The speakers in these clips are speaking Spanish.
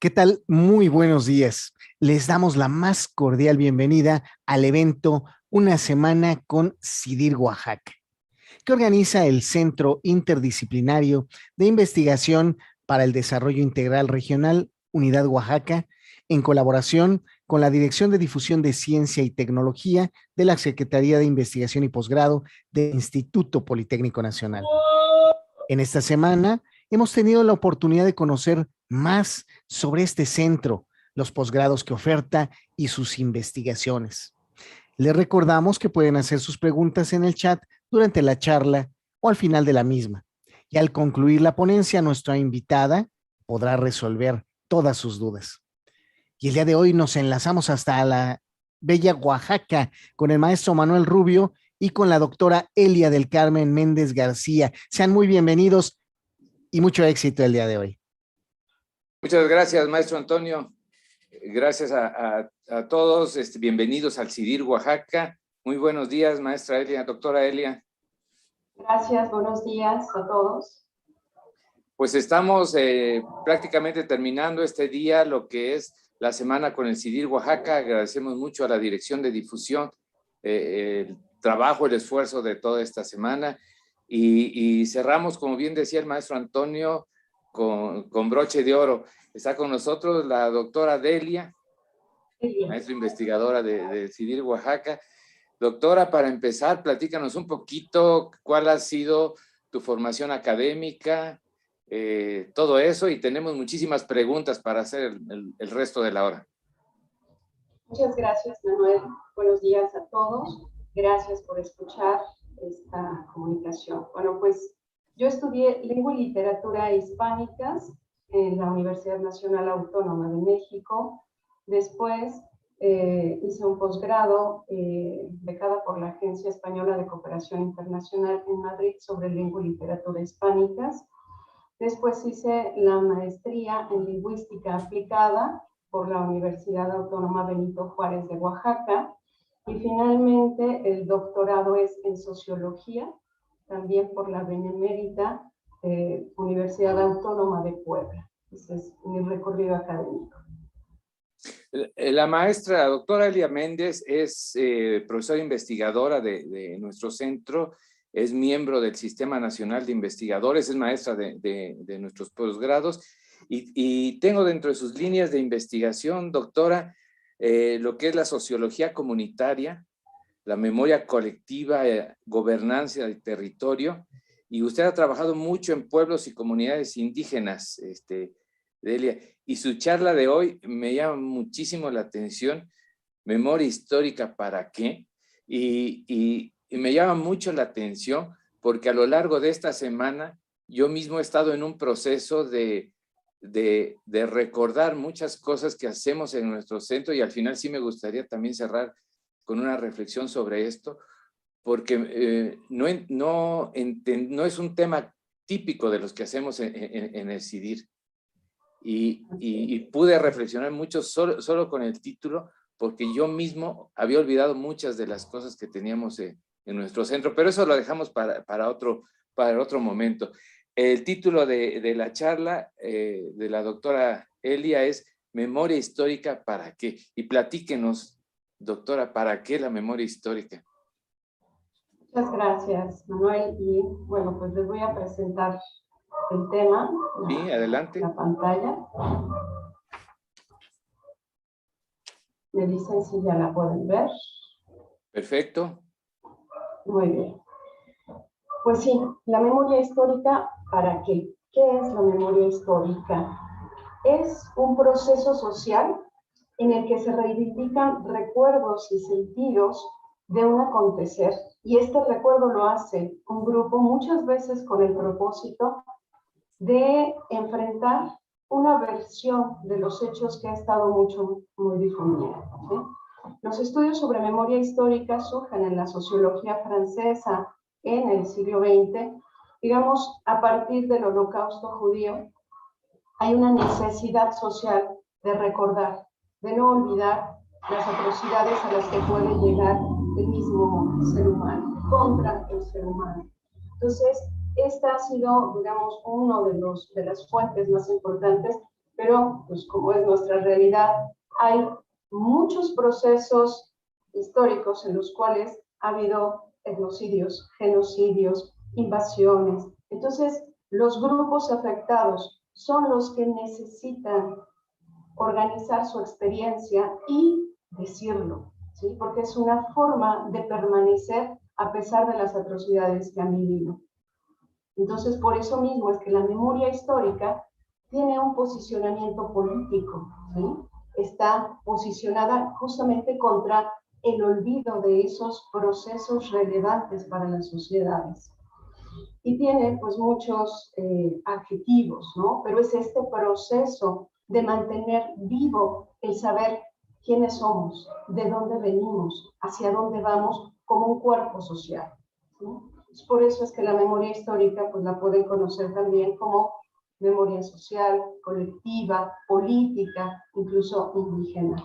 ¿Qué tal? Muy buenos días. Les damos la más cordial bienvenida al evento Una Semana con CIDIR Oaxaca, que organiza el Centro Interdisciplinario de Investigación para el Desarrollo Integral Regional Unidad Oaxaca, en colaboración con la Dirección de Difusión de Ciencia y Tecnología de la Secretaría de Investigación y Posgrado del Instituto Politécnico Nacional. En esta semana hemos tenido la oportunidad de conocer más sobre este centro, los posgrados que oferta y sus investigaciones. Les recordamos que pueden hacer sus preguntas en el chat durante la charla o al final de la misma. Y al concluir la ponencia, nuestra invitada podrá resolver todas sus dudas. Y el día de hoy nos enlazamos hasta la bella Oaxaca con el maestro Manuel Rubio y con la doctora Elia del Carmen Méndez García. Sean muy bienvenidos y mucho éxito el día de hoy. Muchas gracias, maestro Antonio. Gracias a todos. Bienvenidos al CIDIR Oaxaca. Muy buenos días, maestra Elia, doctora Elia. Gracias, buenos días a todos. Pues estamos prácticamente terminando este día, lo que es la semana con el CIDIR Oaxaca. Agradecemos mucho a la Dirección de Difusión el trabajo, el esfuerzo de toda esta semana. Y cerramos, como bien decía el maestro Antonio, con broche de oro. Está con nosotros la doctora Delia, maestra investigadora de CIDIR Oaxaca. Doctora, para empezar, platícanos un poquito cuál ha sido tu formación académica, todo eso, y tenemos muchísimas preguntas para hacer el resto de la hora. Muchas gracias, Manuel. Buenos días a todos. Gracias por escuchar esta comunicación. Bueno, pues yo estudié Lengua y Literatura Hispánicas en la Universidad Nacional Autónoma de México. Después hice un posgrado becada por la Agencia Española de Cooperación Internacional en Madrid sobre Lengua y Literatura Hispánicas. Después hice la maestría en Lingüística Aplicada por la Universidad Autónoma Benito Juárez de Oaxaca. Y finalmente el doctorado es en Sociología, también por la Benemérita Universidad Autónoma de Puebla. Ese es mi recorrido académico. La maestra, la doctora Elia Méndez, es profesora investigadora de nuestro centro, es miembro del Sistema Nacional de Investigadores, es maestra de nuestros posgrados, y tengo dentro de sus líneas de investigación, doctora, lo que es la sociología comunitaria, la memoria colectiva, gobernanza del territorio, y usted ha trabajado mucho en pueblos y comunidades indígenas, Delia, y su charla de hoy me llama muchísimo la atención. Memoria histórica, ¿para qué? Y me llama mucho la atención porque a lo largo de esta semana yo mismo he estado en un proceso de recordar muchas cosas que hacemos en nuestro centro, y al final sí me gustaría también cerrar con una reflexión sobre esto, porque no es un tema típico de los que hacemos en el CIDIR. Y pude reflexionar mucho solo con el título, porque yo mismo había olvidado muchas de las cosas que teníamos en nuestro centro, pero eso lo dejamos para otro momento. El título de la charla de la doctora Elia es Memoria Histórica, ¿para qué? Y platíquenos, doctora, ¿para qué la memoria histórica? Muchas gracias, Manuel. Y bueno, pues les voy a presentar el tema. Sí, adelante. La pantalla. Me dicen si ya la pueden ver. Perfecto. Muy bien. Pues sí, la memoria histórica, ¿para qué? ¿Qué es la memoria histórica? Es un proceso social en el que se reivindican recuerdos y sentidos de un acontecer, y este recuerdo lo hace un grupo muchas veces con el propósito de enfrentar una versión de los hechos que ha estado muy difundida, ¿sí? Los estudios sobre memoria histórica surgen en la sociología francesa en el siglo XX, digamos, a partir del Holocausto judío. Hay una necesidad social de recordar, de no olvidar las atrocidades a las que puede llegar el mismo ser humano, contra el ser humano. Entonces, esta ha sido, digamos, uno de las fuentes más importantes pero pues como es nuestra realidad, hay muchos procesos históricos en los cuales ha habido etnocidios, genocidios, invasiones. Entonces, los grupos afectados son los que necesitan organizar su experiencia y decirlo, ¿sí? Porque es una forma de permanecer a pesar de las atrocidades que han vivido. Entonces, por eso mismo es que la memoria histórica tiene un posicionamiento político, ¿sí? Está posicionada justamente contra el olvido de esos procesos relevantes para las sociedades. Y tiene pues muchos adjetivos, ¿no? Pero es este proceso de mantener vivo el saber quiénes somos, de dónde venimos, hacia dónde vamos como un cuerpo social, ¿no? Por eso es que la memoria histórica pues la pueden conocer también como memoria social, colectiva, política, incluso indígena.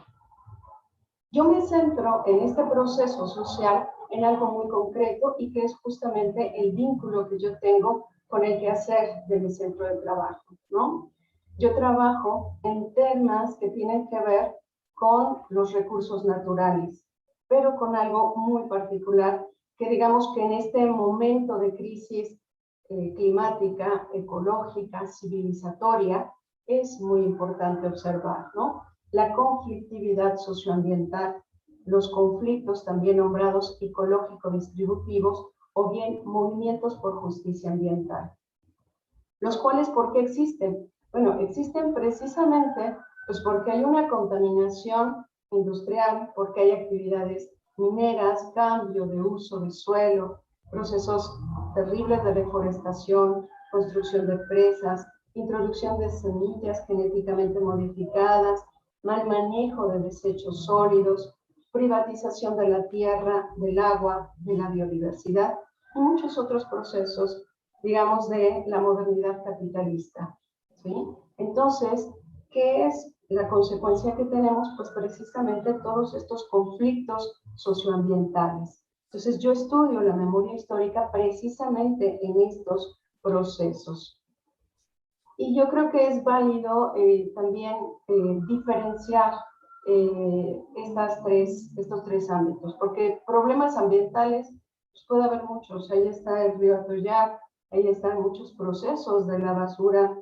Yo me centro en este proceso social en algo muy concreto y que es justamente el vínculo que yo tengo con el quehacer de mi centro de trabajo, ¿no? Yo trabajo en temas que tienen que ver con los recursos naturales, pero con algo muy particular que digamos que en este momento de crisis climática, ecológica, civilizatoria, es muy importante observar, ¿no? La conflictividad socioambiental, los conflictos también nombrados ecológico-distributivos o bien movimientos por justicia ambiental. Los cuales, ¿por qué existen? Bueno, existen precisamente pues porque hay una contaminación industrial, porque hay actividades mineras, cambio de uso de suelo, procesos terribles de deforestación, construcción de presas, introducción de semillas genéticamente modificadas, mal manejo de desechos sólidos, privatización de la tierra, del agua, de la biodiversidad y muchos otros procesos, digamos, de la modernidad capitalista, ¿sí? Entonces, ¿qué es la consecuencia que tenemos? Pues precisamente todos estos conflictos socioambientales. Entonces, yo estudio la memoria histórica precisamente en estos procesos. Y yo creo que es válido también diferenciar estos tres ámbitos, porque problemas ambientales pues puede haber muchos. Ahí está el río Atoyac, ahí están muchos procesos de la basura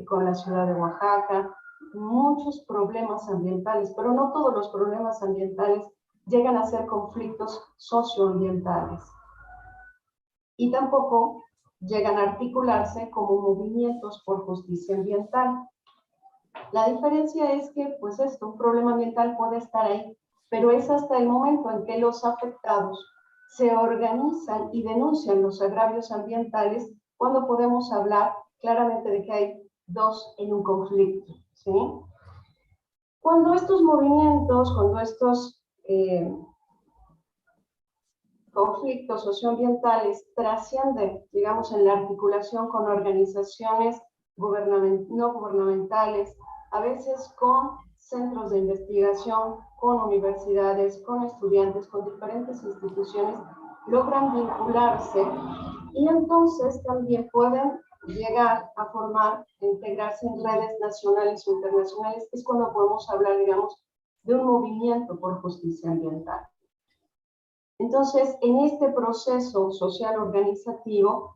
con la ciudad de Oaxaca, muchos problemas ambientales, pero no todos los problemas ambientales llegan a ser conflictos socioambientales. Y tampoco llegan a articularse como movimientos por justicia ambiental. La diferencia es que, pues un problema ambiental puede estar ahí, pero es hasta el momento en que los afectados se organizan y denuncian los agravios ambientales cuando podemos hablar claramente de que hay dos en un conflicto, ¿sí? Cuando estos movimientos, cuando estos conflictos socioambientales trascienden, digamos, en la articulación con organizaciones no gubernamentales, a veces con centros de investigación, con universidades, con estudiantes, con diferentes instituciones, logran vincularse y entonces también pueden llegar a formar, integrarse en redes nacionales o internacionales. Es cuando podemos hablar, digamos, de un movimiento por justicia ambiental. Entonces, en este proceso social organizativo,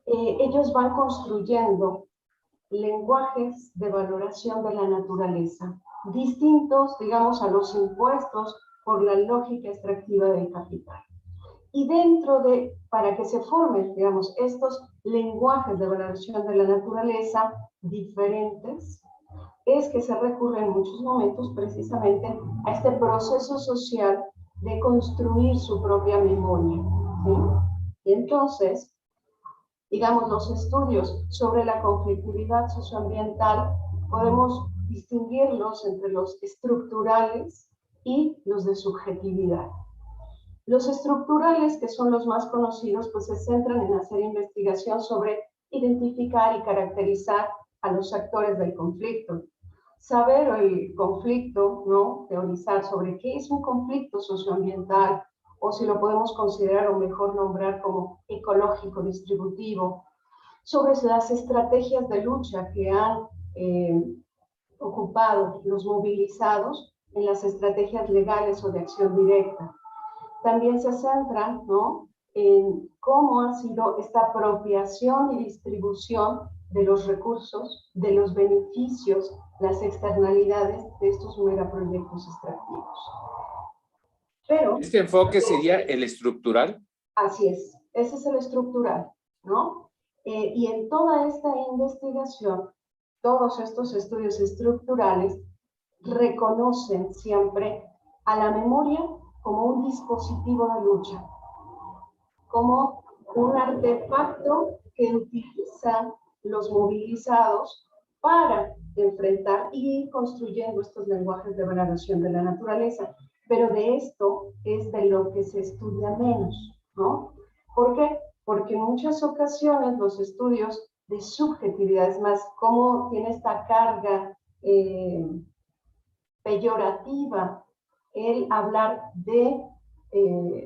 ellos van construyendo lenguajes de valoración de la naturaleza, distintos, digamos, a los impuestos por la lógica extractiva del capital. Y dentro de, para que se formen, digamos, estos lenguajes de valoración de la naturaleza diferentes, es que se recurre en muchos momentos precisamente a este proceso social de construir su propia memoria, ¿sí? Y entonces, digamos, los estudios sobre la conflictividad socioambiental podemos distinguirlos entre los estructurales y los de subjetividad. Los estructurales, que son los más conocidos, pues se centran en hacer investigación sobre identificar y caracterizar a los actores del conflicto. Saber el conflicto, ¿no? Teorizar sobre qué es un conflicto socioambiental, o si lo podemos considerar o mejor nombrar como ecológico distributivo, sobre las estrategias de lucha que han ocupado los movilizados en las estrategias legales o de acción directa. También se centran, ¿no?, en cómo ha sido esta apropiación y distribución de los recursos, de los beneficios, las externalidades de estos megaproyectos extractivos. Pero ¿este enfoque sería el estructural? Así es, ese es el estructural, ¿no? Y en toda esta investigación, todos estos estudios estructurales reconocen siempre a la memoria como un dispositivo de lucha, como un artefacto que utilizan los movilizados para enfrentar y ir construyendo estos lenguajes de valoración de la naturaleza. Pero de esto es de lo que se estudia menos, ¿no? ¿Por qué? Porque en muchas ocasiones los estudios de subjetividad, es más, cómo tiene esta carga peyorativa el hablar de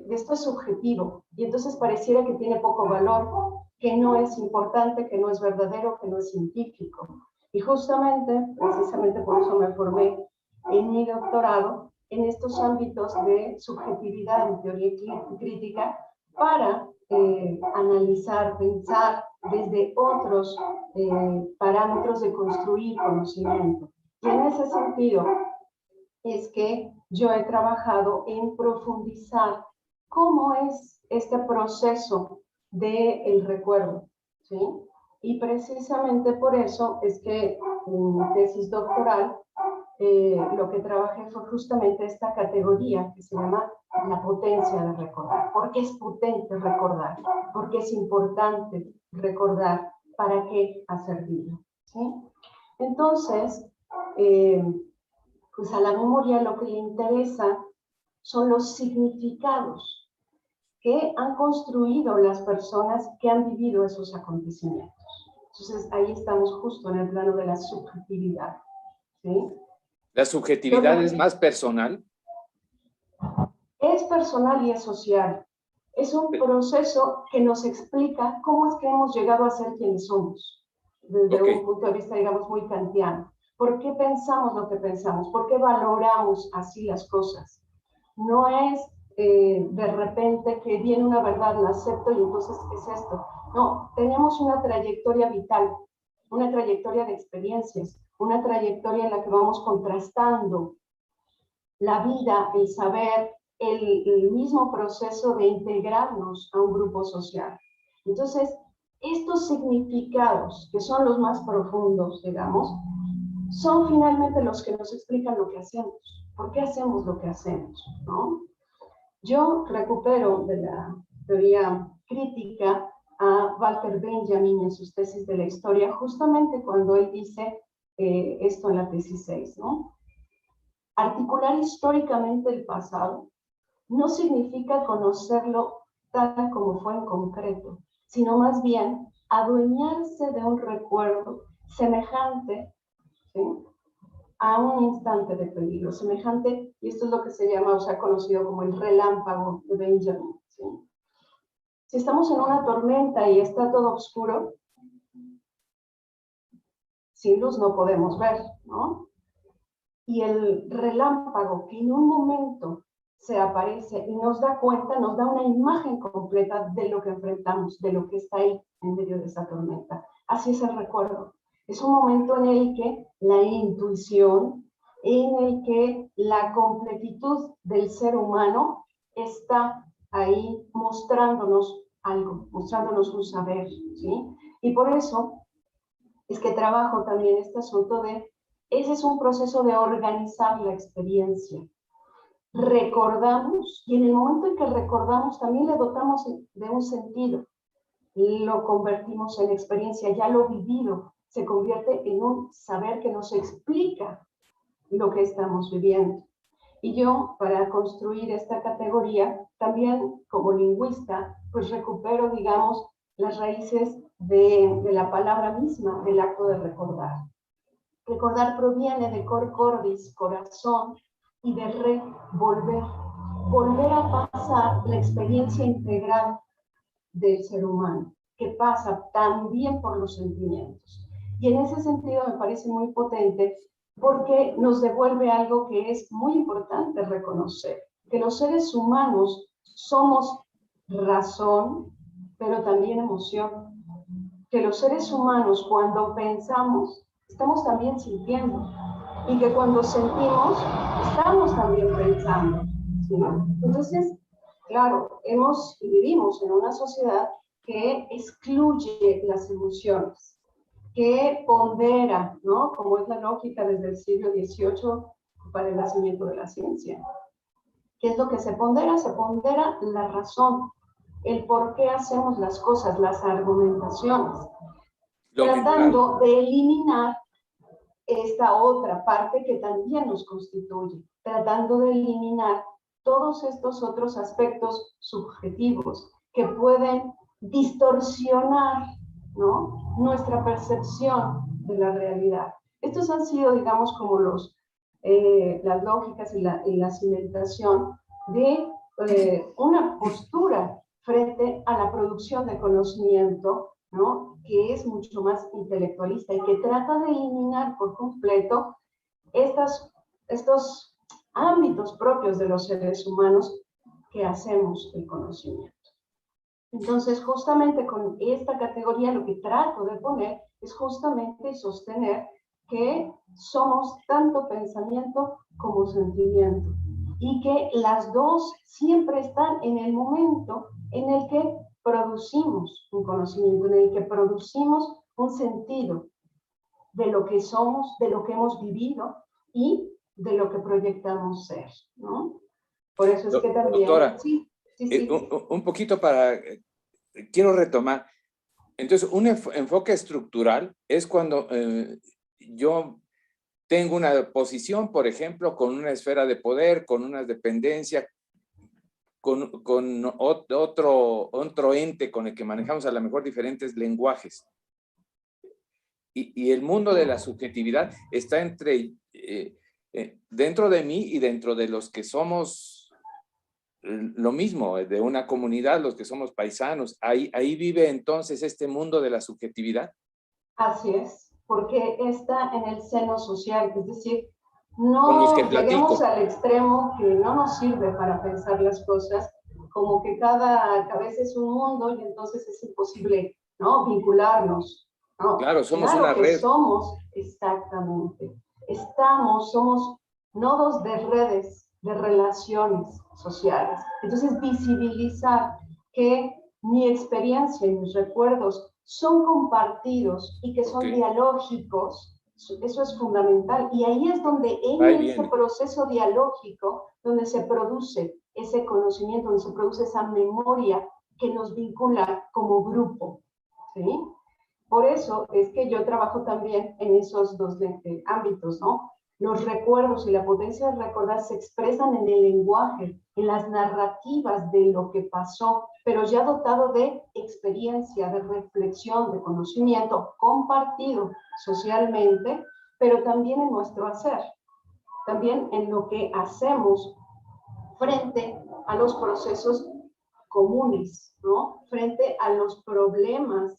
esto es subjetivo, y entonces pareciera que tiene poco valor, que no es importante, que no es verdadero, que no es científico. Y justamente, precisamente por eso me formé en mi doctorado en estos ámbitos de subjetividad en teoría crítica para analizar, pensar desde otros parámetros de construir conocimiento. Y en ese sentido es que yo he trabajado en profundizar cómo es este proceso del recuerdo, ¿sí? Y precisamente por eso es que en mi tesis doctoral lo que trabajé fue justamente esta categoría que se llama la potencia de recordar. ¿Por qué es potente recordar? ¿Por qué es importante recordar? ¿Para qué ha servido? ¿Sí? Entonces, pues a la memoria lo que le interesa son los significados que han construido las personas que han vivido esos acontecimientos. Entonces ahí estamos justo en el plano de la subjetividad, ¿sí? ¿La subjetividad es más personal? Es personal y es social. Es un proceso que nos explica cómo es que hemos llegado a ser quienes somos, desde un punto de vista, digamos, muy kantiano. ¿Por qué pensamos lo que pensamos? ¿Por qué valoramos así las cosas? No es de repente que viene una verdad, la acepto y entonces es esto. No, tenemos una trayectoria vital, una trayectoria de experiencias, una trayectoria en la que vamos contrastando la vida, el saber, el mismo proceso de integrarnos a un grupo social. Entonces, estos significados, que son los más profundos, digamos, son finalmente los que nos explican lo que hacemos. ¿Por qué hacemos lo que hacemos? ¿No? Yo recupero de la teoría crítica a Walter Benjamin en sus tesis de la historia, justamente cuando él dice esto en la tesis 6, ¿no? Articular históricamente el pasado no significa conocerlo tal como fue en concreto, sino más bien adueñarse de un recuerdo semejante, ¿sí?, a un instante de peligro, semejante, y esto es lo que se llama, o sea, conocido como el relámpago de Benjamin, ¿sí? Si estamos en una tormenta y está todo oscuro, sin luz no podemos ver, ¿no? Y el relámpago que en un momento se aparece y nos da cuenta, nos da una imagen completa de lo que enfrentamos, de lo que está ahí en medio de esa tormenta. Así es el recuerdo. Es un momento en el que la intuición, en el que la completitud del ser humano está ahí mostrándonos algo, mostrándonos un saber, ¿sí? Y por eso es que trabajo también este asunto de, ese es un proceso de organizar la experiencia. Recordamos, y en el momento en que recordamos también le dotamos de un sentido, lo convertimos en experiencia, ya lo vivido, se convierte en un saber que nos explica lo que estamos viviendo. Y yo, para construir esta categoría, también como lingüista, pues recupero, digamos, las raíces de la palabra misma, del acto de recordar. Recordar proviene de cor cordis, corazón, y de re, volver. Volver a pasar la experiencia integral del ser humano, que pasa también por los sentimientos. Y en ese sentido me parece muy potente porque nos devuelve algo que es muy importante reconocer, que los seres humanos somos razón, pero también emoción. Que los seres humanos cuando pensamos, estamos también sintiendo, y que cuando sentimos, estamos también pensando, ¿sí? Entonces, claro, vivimos en una sociedad que excluye las emociones, que pondera, ¿no? Como es la lógica desde el siglo XVIII para el nacimiento de la ciencia. ¿Qué es lo que se pondera? Se pondera la razón, el por qué hacemos las cosas, las argumentaciones, tratando de eliminar esta otra parte que también nos constituye, tratando de eliminar todos estos otros aspectos subjetivos que pueden distorsionar, ¿no?, nuestra percepción de la realidad. Estos han sido, digamos, como las lógicas y la cimentación de una postura frente a la producción de conocimiento, ¿no?, que es mucho más intelectualista y que trata de eliminar por completo estos ámbitos propios de los seres humanos que hacemos el conocimiento. Entonces, justamente con esta categoría lo que trato de poner es justamente sostener que somos tanto pensamiento como sentimiento y que las dos siempre están en el momento en el que producimos un conocimiento, en el que producimos un sentido de lo que somos, de lo que hemos vivido y de lo que proyectamos ser, ¿no? Por eso es que también... Doctora, sí. Un poquito quiero retomar. Entonces, un enfoque estructural es cuando yo tengo una posición, por ejemplo, con una esfera de poder, con una dependencia, con otro ente con el que manejamos a lo mejor diferentes lenguajes. Y el mundo de la subjetividad está dentro de mí y dentro de los que somos lo mismo, de una comunidad, los que somos paisanos. Ahí vive entonces este mundo de la subjetividad. Así es, porque está en el seno social, es decir, Con los que no lleguemos platico. al extremo que no nos sirve para pensar las cosas, como que cada cabeza es un mundo y entonces es imposible, ¿no?, vincularnos, ¿no? Claro, somos Claro una que red. somos, exactamente, somos nodos de redes, de relaciones sociales. Entonces, visibilizar que mi experiencia y mis recuerdos son compartidos y que son dialógicos, eso es fundamental. Y ahí es donde en ese proceso dialógico, donde se produce ese conocimiento, donde se produce esa memoria que nos vincula como grupo, ¿sí? Por eso es que yo trabajo también en esos dos ámbitos, ¿no? Los recuerdos y la potencia de recordar se expresan en el lenguaje, en las narrativas de lo que pasó, pero ya dotado de experiencia, de reflexión, de conocimiento compartido socialmente, pero también en nuestro hacer, también en lo que hacemos frente a los procesos comunes, ¿no? Frente a los problemas,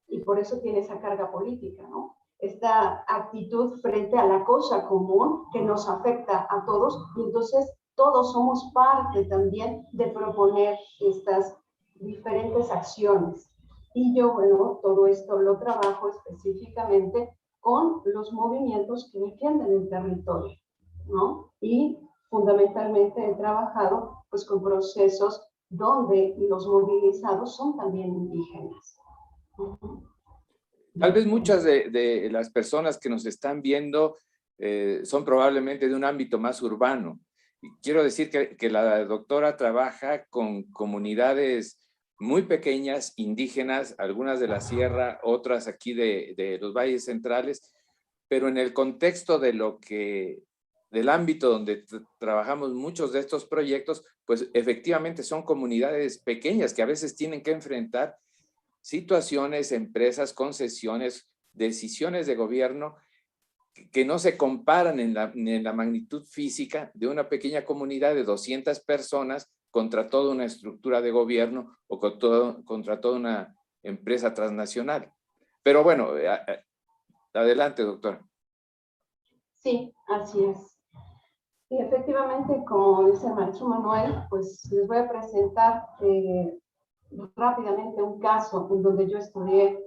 y por eso tiene esa carga política, ¿no? Esta actitud frente a la cosa común que nos afecta a todos, y entonces todos somos parte también de proponer estas diferentes acciones. Y yo, bueno, todo esto lo trabajo específicamente con los movimientos que defienden el territorio, ¿no? Y fundamentalmente he trabajado pues con procesos donde los movilizados son también indígenas. Tal vez muchas de las personas que nos están viendo son probablemente de un ámbito más urbano. Y quiero decir que la doctora trabaja con comunidades muy pequeñas, indígenas, algunas de la sierra, otras aquí de los valles centrales, pero en el contexto del ámbito donde trabajamos muchos de estos proyectos, pues efectivamente son comunidades pequeñas que a veces tienen que enfrentar situaciones, empresas, concesiones, decisiones de gobierno que no se comparan en la magnitud física de una pequeña comunidad de 200 personas contra toda una estructura de gobierno o contra toda una empresa transnacional. Pero bueno, adelante, doctora. Sí, así es. Y efectivamente, como dice el maestro Manuel, pues les voy a presentar rápidamente un caso en donde yo estudié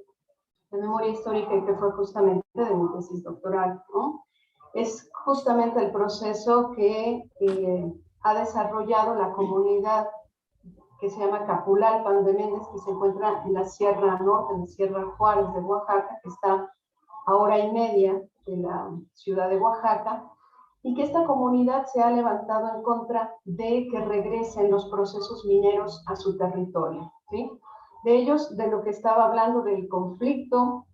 de memoria histórica y que fue justamente de mi tesis doctoral, ¿no? Es justamente el proceso que ha desarrollado la comunidad que se llama Capulalpan de Méndez, que se encuentra en la Sierra Norte, en la Sierra Juárez de Oaxaca, que está a hora y media de la ciudad de Oaxaca, y que esta comunidad se ha levantado en contra de que regresen los procesos mineros a su territorio, ¿sí? De ellos, de lo que estaba hablando del conflicto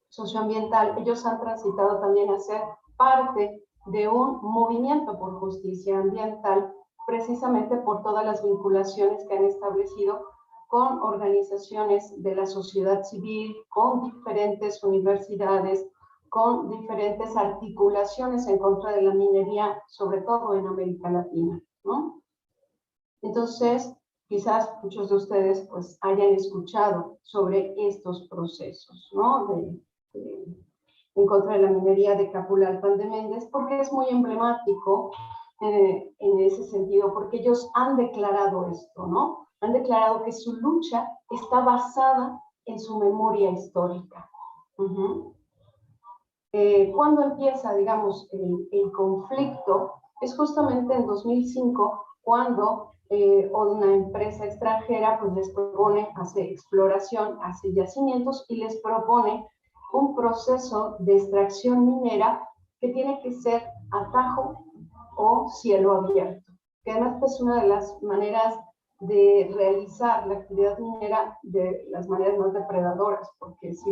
socioambiental, ellos han transitado también a ser parte de un movimiento por justicia ambiental, precisamente por todas las vinculaciones que han establecido con organizaciones de la sociedad civil, con diferentes universidades, con diferentes articulaciones en contra de la minería, sobre todo en América Latina, ¿no? Entonces, quizás muchos de ustedes pues hayan escuchado sobre estos procesos, ¿no? En contra de la minería de Capulalpan de Méndez, porque es muy emblemático en ese sentido, porque ellos han declarado esto, ¿no? Han declarado que su lucha está basada en su memoria histórica. ¿Cuándo empieza, digamos, el conflicto? Es justamente en 2005, cuando una empresa extranjera pues les propone, hace exploración, hace yacimientos y les propone un proceso de extracción minera que tiene que ser a tajo o cielo abierto, que además es una de las maneras de realizar la actividad minera de las maneras más depredadoras, porque si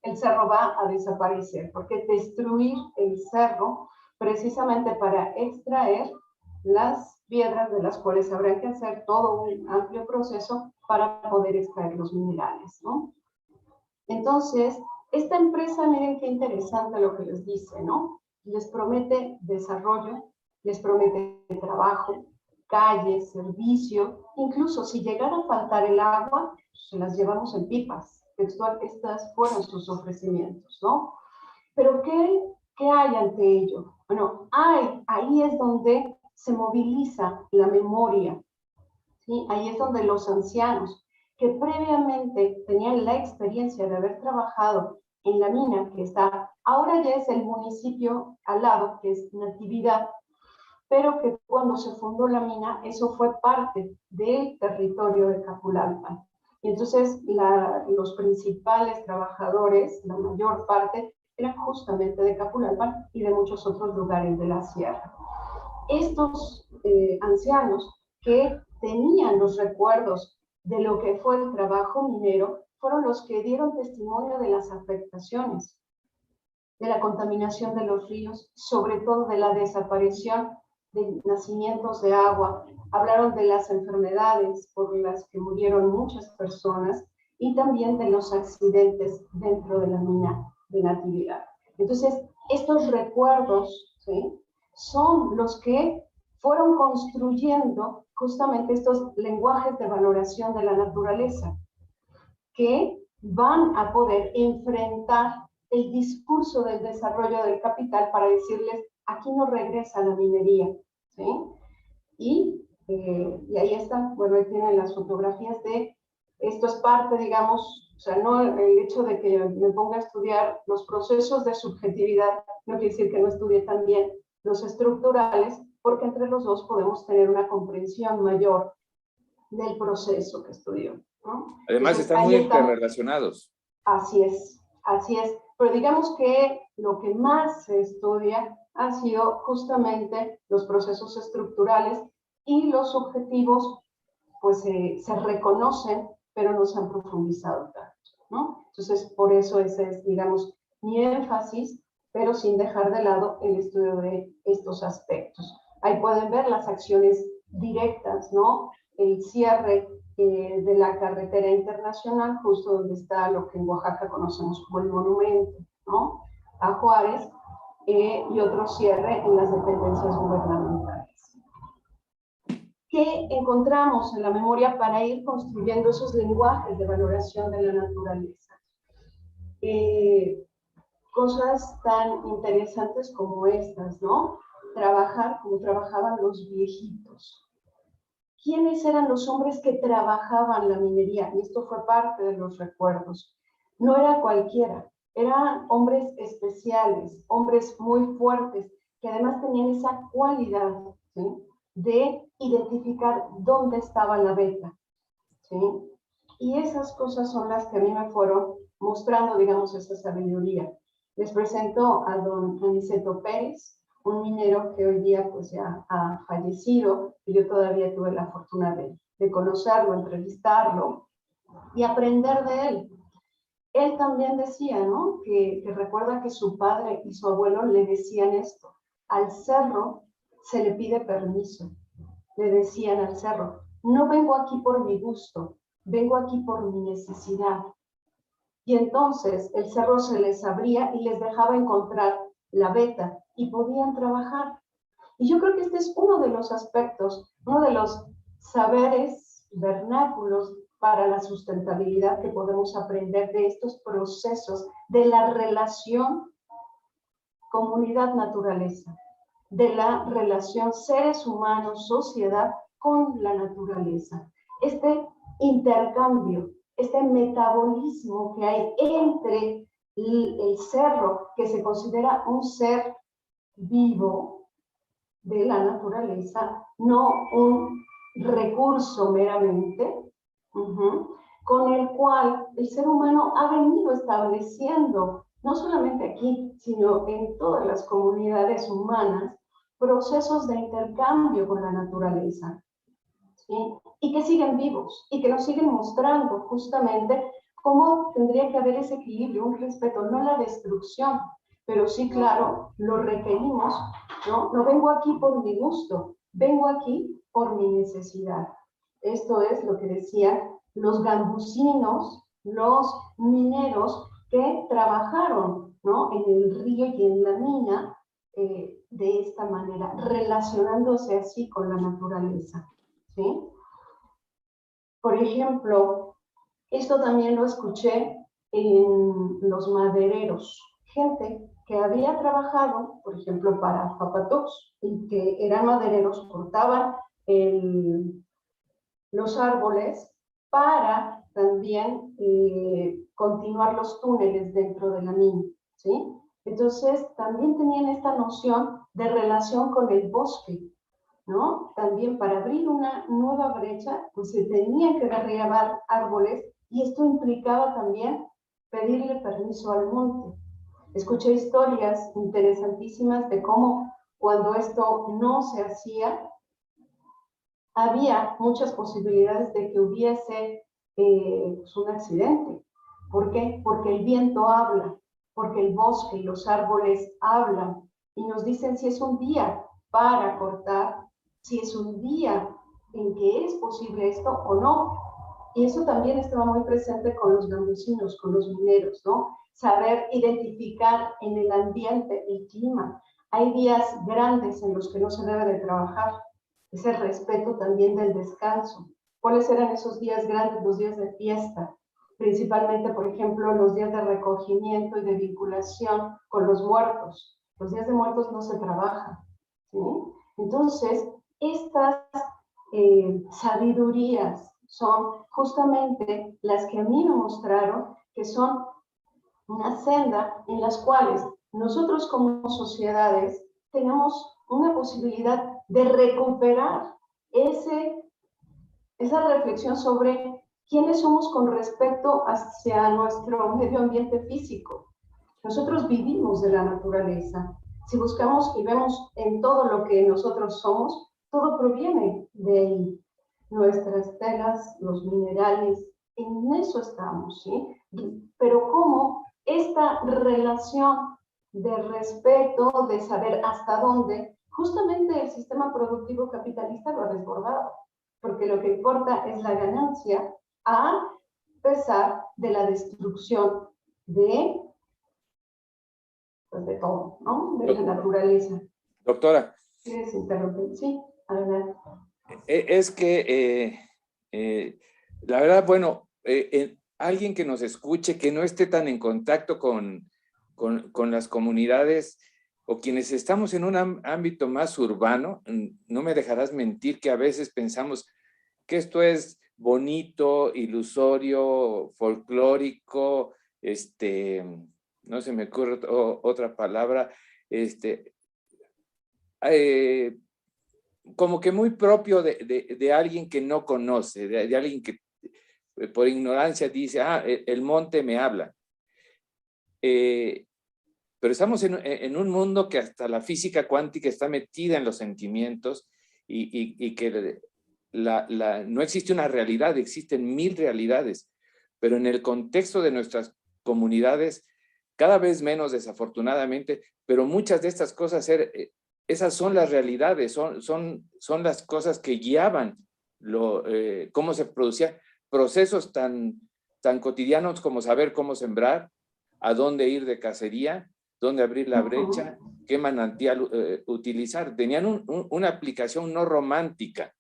el cerro va a desaparecer, porque destruir el cerro precisamente para extraer las piedras de las cuales habrá que hacer todo un amplio proceso para poder extraer los minerales, ¿no? Entonces, esta empresa, miren qué interesante lo que les dice, ¿no? Les promete desarrollo, les promete trabajo, calles, servicio, incluso si llegara a faltar el agua, se las llevamos en pipas. Textual, estas fueron sus ofrecimientos, ¿no? Pero ¿qué hay ante ello? Bueno, ahí es donde se moviliza la memoria, ¿sí? Ahí es donde los ancianos, que previamente tenían la experiencia de haber trabajado en la mina que está, ahora ya es el municipio al lado, que es Natividad, pero que cuando se fundó la mina, eso fue parte del territorio de Capulalpan. Y entonces los principales trabajadores, la mayor parte, eran justamente de Capulalpan y de muchos otros lugares de la sierra. Estos ancianos que tenían los recuerdos de lo que fue el trabajo minero, fueron los que dieron testimonio de las afectaciones, de la contaminación de los ríos, sobre todo de la desaparición de nacimientos de agua. Hablaron de las enfermedades por las que murieron muchas personas y también de los accidentes dentro de la mina de Natividad. Entonces, estos recuerdos, ¿sí?, son los que fueron construyendo justamente estos lenguajes de valoración de la naturaleza, que van a poder enfrentar el discurso del desarrollo del capital para decirles, aquí no regresa la minería, ¿sí? Y ahí está, bueno, ahí tienen las fotografías de, esto es parte, digamos, o sea, no el hecho de que me ponga a estudiar los procesos de subjetividad, no quiere decir que no estudie también los estructurales, porque entre los dos podemos tener una comprensión mayor del proceso que estudió, ¿no? Además, entonces, están muy interrelacionados. Así es, así es. Pero digamos que lo que más se estudia han sido justamente los procesos estructurales y los subjetivos, pues se reconocen, pero no se han profundizado tanto, ¿no? Entonces, por eso ese es, digamos, mi énfasis, pero sin dejar de lado el estudio de estos aspectos. Ahí pueden ver las acciones directas, ¿no? El cierre de la carretera internacional, justo donde está lo que en Oaxaca conocemos como el monumento, ¿no?, a Juárez, y otro cierre en las dependencias gubernamentales. ¿Qué encontramos en la memoria para ir construyendo esos lenguajes de valoración de la naturaleza? cosas tan interesantes como estas, ¿no? Trabajar como trabajaban los viejitos. ¿Quiénes eran los hombres que trabajaban la minería? Y esto fue parte de los recuerdos. No era cualquiera, eran hombres especiales, hombres muy fuertes, que además tenían esa cualidad, ¿sí?, de identificar dónde estaba la beta, ¿sí? Y esas cosas son las que a mí me fueron mostrando, digamos, esa sabiduría. Les presento a don Aniceto Pérez, un minero que hoy día pues ya ha fallecido, y yo todavía tuve la fortuna de conocerlo, entrevistarlo y aprender de él. Él también decía, ¿no?, que recuerda que su padre y su abuelo le decían esto: al cerro se le pide permiso. Le decían al cerro: no vengo aquí por mi gusto, vengo aquí por mi necesidad. Y entonces el cerro se les abría y les dejaba encontrar la beta y podían trabajar. Y yo creo que este es uno de los aspectos, uno de los saberes vernáculos para la sustentabilidad que podemos aprender de estos procesos de la relación comunidad-naturaleza, de la relación seres humanos, sociedad con la naturaleza. Este intercambio, este metabolismo que hay entre el cerro, que se considera un ser vivo de la naturaleza, no un recurso meramente, con el cual el ser humano ha venido estableciendo, no solamente aquí, sino en todas las comunidades humanas, procesos de intercambio con la naturaleza, ¿sí? Y que siguen vivos y que nos siguen mostrando justamente cómo tendría que haber ese equilibrio, un respeto, no la destrucción, pero sí, claro, lo requerimos, ¿no? No vengo aquí por mi gusto, vengo aquí por mi necesidad. Esto es lo que decían los gambusinos, los mineros que trabajaron, ¿no?, en el río y en la mina, de esta manera, relacionándose así con la naturaleza, ¿sí? Por ejemplo, esto también lo escuché en los madereros, gente que había trabajado, por ejemplo, para Papatux, y que eran madereros, cortaban los árboles para también continuar los túneles dentro de la mina, ¿sí? Entonces, también tenían esta noción de relación con el bosque, ¿no? También para abrir una nueva brecha, pues se tenían que derribar árboles, y esto implicaba también pedirle permiso al monte. Escuché historias interesantísimas de cómo cuando esto no se hacía, había muchas posibilidades de que hubiese pues un accidente. ¿Por qué? Porque el viento habla, porque el bosque y los árboles hablan y nos dicen si es un día para cortar, si es un día en que es posible esto o no. Y eso también estaba muy presente con los gambusinos, con los mineros, ¿no? Saber identificar en el ambiente el clima. Hay días grandes en los que no se debe de trabajar. Es el respeto también del descanso. ¿Cuáles eran esos días grandes? Los días de fiesta. Principalmente, por ejemplo, los días de recogimiento y de vinculación con los muertos. Los días de muertos no se trabaja, ¿sí? Entonces, estas sabidurías son justamente las que a mí me mostraron que son una senda en las cuales nosotros como sociedades tenemos una posibilidad de recuperar esa reflexión sobre quiénes somos con respecto hacia nuestro medio ambiente físico. Nosotros vivimos de la naturaleza. Si buscamos y vemos en todo lo que nosotros somos, todo proviene de ahí. Nuestras telas, los minerales, en eso estamos, ¿sí? Pero cómo esta relación de respeto, de saber hasta dónde, justamente el sistema productivo capitalista lo ha desbordado, porque lo que importa es la ganancia a pesar de la destrucción pues de todo, ¿no? De la naturaleza. Doctora. ¿Quieres interrumpir? Sí, adelante. Es que, la verdad, bueno, alguien que nos escuche, que no esté tan en contacto con con las comunidades o quienes estamos en un ámbito más urbano. No me dejarás mentir que a veces pensamos que esto es bonito, ilusorio, folclórico, no se me ocurre otra palabra, como que muy propio de alguien que no conoce, de alguien que por ignorancia dice, el monte me habla. Pero estamos en un mundo que hasta la física cuántica está metida en los sentimientos y que no existe una realidad, existen 1000 realidades, pero en el contexto de nuestras comunidades, cada vez menos desafortunadamente, pero muchas de estas cosas, esas son las realidades, son las cosas que guiaban cómo se producían procesos tan cotidianos como saber cómo sembrar, a dónde ir de cacería, dónde abrir la brecha, qué manantial utilizar. Tenían una aplicación no romántica,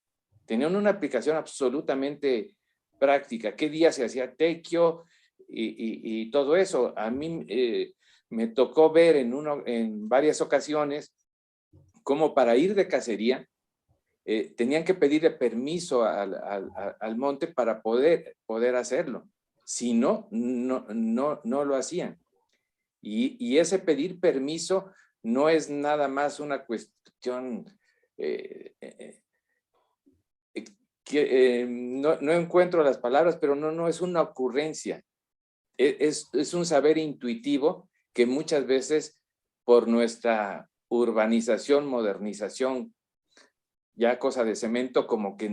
tenían una aplicación absolutamente práctica. ¿Qué día se hacía tequio? Y todo eso. A mí me tocó ver en varias ocasiones cómo para ir de cacería tenían que pedirle permiso al monte para poder hacerlo. Si no, no lo hacían. Y ese pedir permiso no es nada más una cuestión no encuentro las palabras, pero no es una ocurrencia. Es un saber intuitivo que muchas veces por nuestra urbanización, modernización, ya cosa de cemento, como que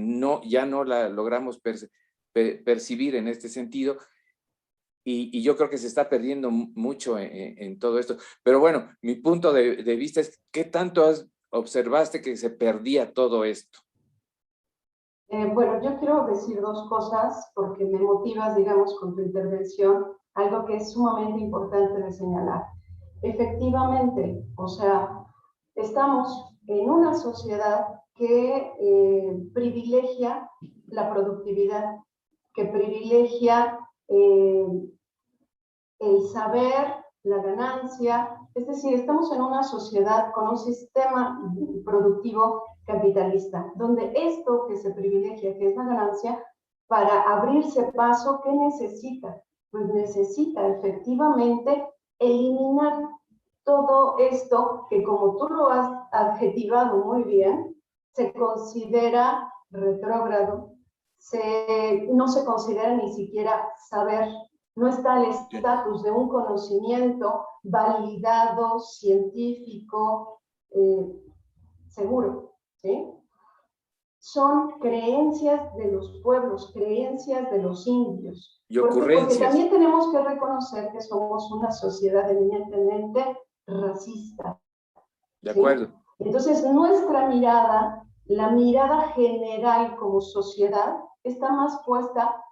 ya no la logramos percibir en este sentido. Y yo creo que se está perdiendo mucho en todo esto. Pero bueno, mi punto de vista es, ¿qué tanto observaste que se perdía todo esto? Bueno, yo quiero decir dos cosas porque me motivas, digamos, con tu intervención, algo que es sumamente importante de señalar. Efectivamente, o sea, estamos en una sociedad que privilegia la productividad, que privilegia el saber, la ganancia, es decir, estamos en una sociedad con un sistema productivo capitalista, donde esto que se privilegia, que es la ganancia, para abrirse paso, ¿qué necesita? Pues necesita efectivamente eliminar todo esto que, como tú lo has adjetivado muy bien, se considera retrógrado, no se considera ni siquiera saber, no está el estatus de un conocimiento validado, científico, seguro, ¿sí? Son creencias de los pueblos, creencias de los indios. Y ¿Por qué? Porque ocurrencias. también tenemos que reconocer que somos una sociedad eminentemente racista. De acuerdo. ¿Sí? Entonces, nuestra mirada, la mirada general como sociedad, está más puesta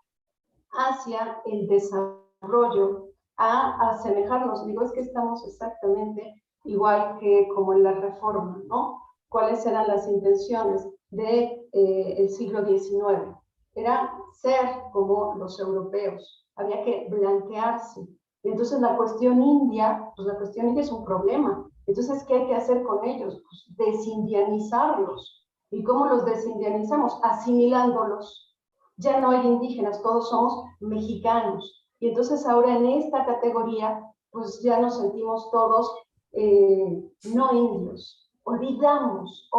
hacia el desarrollo, a asemejarnos. Digo, es que estamos exactamente igual que como en la Reforma, ¿no? ¿Cuáles eran las intenciones del siglo XIX? Era ser como los europeos, había que blanquearse. Y entonces la cuestión india, pues la cuestión india es un problema. Entonces, ¿qué hay que hacer con ellos? Pues desindianizarlos. ¿Y cómo los desindianizamos? Asimilándolos. Ya no hay indígenas, todos somos mexicanos. Y entonces ahora en esta categoría, pues ya nos sentimos todos no indios. Olvidamos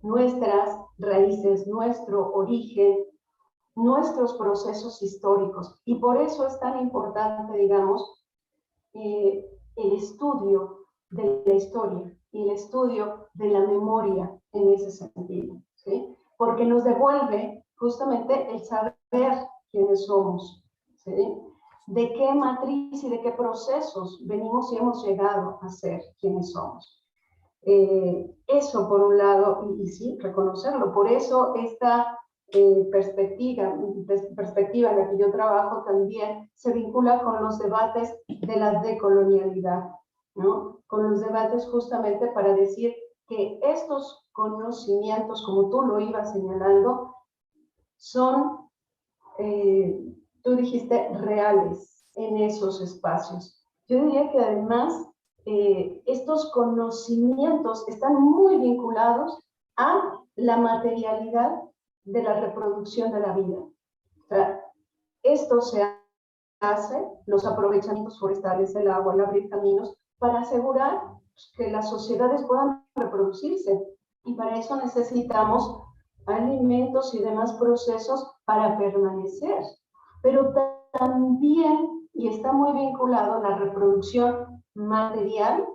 nuestras raíces, nuestro origen, nuestros procesos históricos. Y por eso es tan importante, digamos, el estudio de la historia y el estudio de la memoria en ese sentido, ¿sí? Porque nos devuelve justamente el saber quiénes somos, ¿sí? De qué matriz y de qué procesos venimos y hemos llegado a ser quienes somos. Eso por un lado, y sí, reconocerlo. Por eso esta perspectiva en la que yo trabajo también se vincula con los debates de la decolonialidad, ¿no? Con los debates justamente para decir que estos conocimientos, como tú lo ibas señalando, son, tú dijiste, reales en esos espacios. Yo diría que además estos conocimientos están muy vinculados a la materialidad de la reproducción de la vida. O sea, esto se hace, los aprovechamientos forestales, el agua, el abrir caminos, para asegurar que las sociedades puedan reproducirse. Y para eso necesitamos alimentos y demás procesos para permanecer. Pero también, y está muy vinculado a la reproducción material,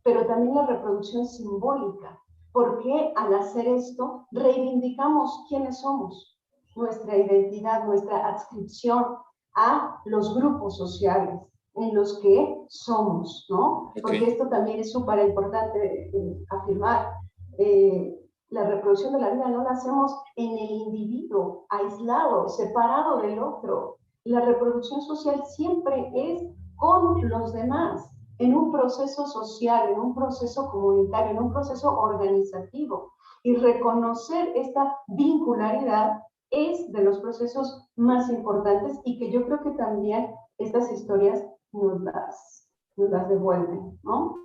pero también la reproducción simbólica, porque al hacer esto reivindicamos quiénes somos, nuestra identidad, nuestra adscripción a los grupos sociales en los que somos, ¿no? Okay. Porque esto también es súper importante afirmar. La reproducción de la vida no la hacemos en el individuo, aislado, separado del otro. La reproducción social siempre es con los demás, en un proceso social, en un proceso comunitario, en un proceso organizativo. Y reconocer esta vincularidad es de los procesos más importantes y que yo creo que también estas historias nos las devuelven, ¿no?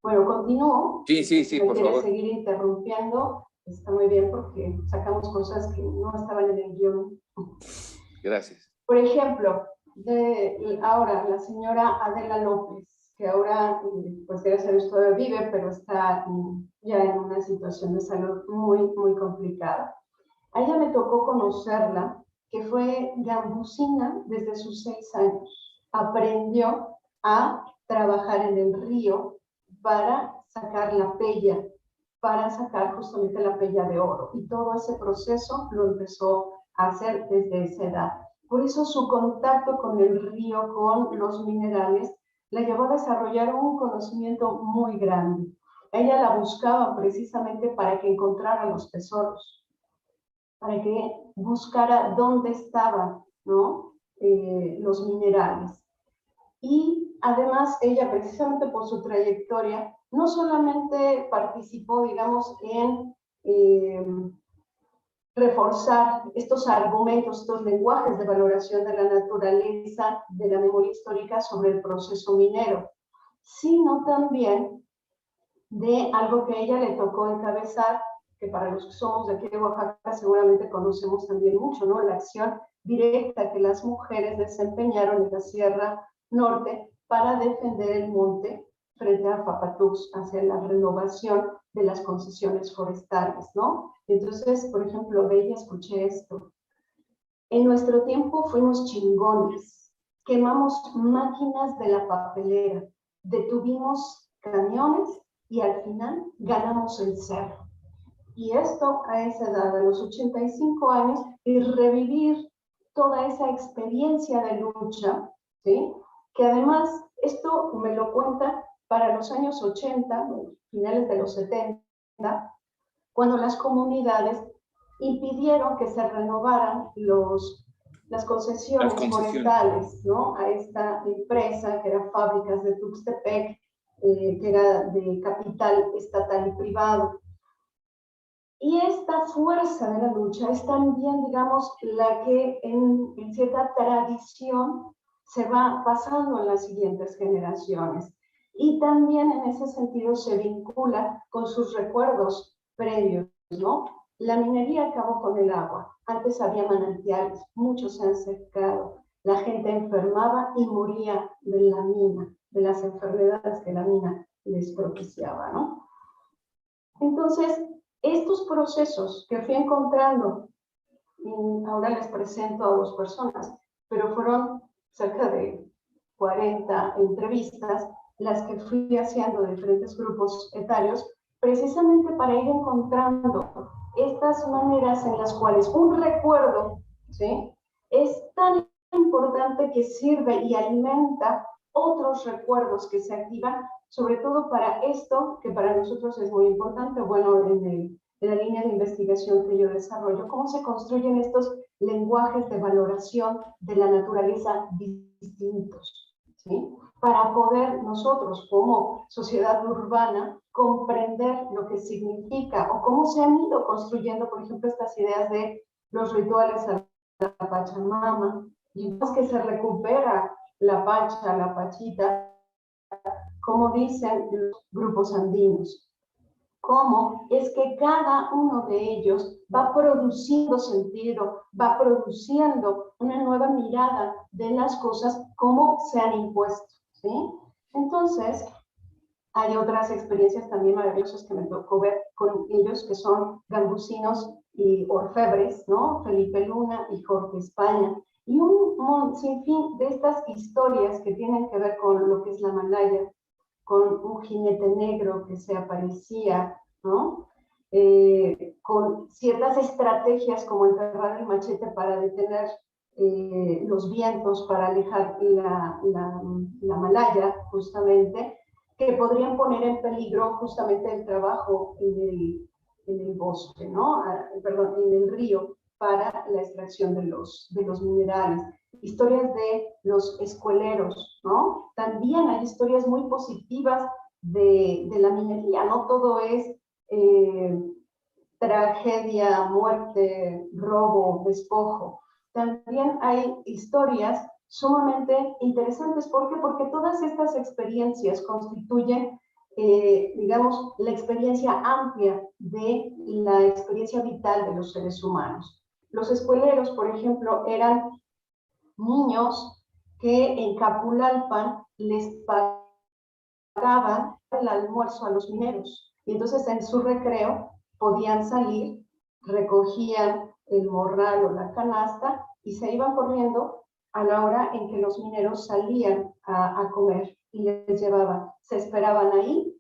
Bueno, continúo. Sí, por favor. seguir interrumpiendo, está muy bien porque sacamos cosas que no estaban en el guión. Gracias. Por ejemplo, ahora la señora Adela López, que ahora, pues gracias a Dios todavía vive, pero está ya en una situación de salud muy, muy complicada. A ella me tocó conocerla, que fue gambusina desde sus 6 años. Aprendió a trabajar en el río para sacar la pella, para sacar justamente la pella de oro. Y todo ese proceso lo empezó a hacer desde esa edad. Por eso su contacto con el río, con los minerales, la llevó a desarrollar un conocimiento muy grande. Ella la buscaba precisamente para que encontrara los tesoros, para que buscara dónde estaban, ¿no? Los minerales. Y además ella, precisamente por su trayectoria, no solamente participó, digamos, en reforzar estos argumentos, estos lenguajes de valoración de la naturaleza, de la memoria histórica sobre el proceso minero, sino también de algo que a ella le tocó encabezar, que para los que somos de aquí de Oaxaca seguramente conocemos también mucho, ¿no? La acción directa que las mujeres desempeñaron en la Sierra Norte para defender el monte frente a Papatux, hacia la renovación de las concesiones forestales, ¿no? Entonces, por ejemplo, de ella escuché esto. En nuestro tiempo fuimos chingones, quemamos máquinas de la papelera, detuvimos camiones y al final ganamos el cerro. Y esto a esa edad, a los 85 años, y revivir toda esa experiencia de lucha, ¿sí? Que además esto me lo cuenta para los años 80, finales de los 70, cuando las comunidades impidieron que se renovaran las concesiones forestales, ¿no? A esta empresa que era Fábricas de Tuxtepec, que era de capital estatal y privado. Y esta fuerza de la lucha es también, digamos, la que en cierta tradición se va pasando en las siguientes generaciones. Y también en ese sentido se vincula con sus recuerdos previos, ¿no? La minería acabó con el agua. Antes había manantiales, muchos se han secado. La gente enfermaba y moría de la mina, de las enfermedades que la mina les propiciaba, ¿no? Entonces, estos procesos que fui encontrando, y ahora les presento a 2 personas, pero fueron cerca de 40 entrevistas las que fui haciendo de diferentes grupos etarios, precisamente para ir encontrando estas maneras en las cuales un recuerdo, ¿sí?, es tan importante que sirve y alimenta otros recuerdos que se activan, sobre todo para esto, que para nosotros es muy importante, bueno, en la línea de investigación que yo desarrollo, cómo se construyen estos lenguajes de valoración de la naturaleza distintos, ¿sí? Para poder nosotros como sociedad urbana comprender lo que significa o cómo se han ido construyendo, por ejemplo, estas ideas de los rituales a la Pachamama, y que se recupera la Pacha, la Pachita, como dicen los grupos andinos. Cómo es que cada uno de ellos va produciendo sentido, va produciendo una nueva mirada de las cosas como se han impuesto, ¿sí? Entonces, hay otras experiencias también maravillosas que me tocó ver con ellos, que son gambusinos y orfebres, ¿no? Felipe Luna y Jorge España. Y un sinfín de estas historias que tienen que ver con lo que es la Malaya, con un jinete negro que se aparecía, ¿no? Con ciertas estrategias como enterrar el machete para detener los vientos, para alejar la Malaya, justamente, que podrían poner en peligro justamente el trabajo en el bosque, ¿no? Perdón, en el río, para la extracción de los minerales. Historias de los escueleros, ¿no? También hay historias muy positivas de la minería, no todo es tragedia, muerte, robo, despojo. También hay historias sumamente interesantes. ¿Por qué? Porque todas estas experiencias constituyen, digamos, la experiencia amplia de la experiencia vital de los seres humanos. Los escueleros, por ejemplo, eran niños que en Capulalpan les pagaban el almuerzo a los mineros. Y entonces en su recreo podían salir, recogían el morral o la canasta y se iban corriendo a la hora en que los mineros salían a comer y les llevaban. Se esperaban ahí,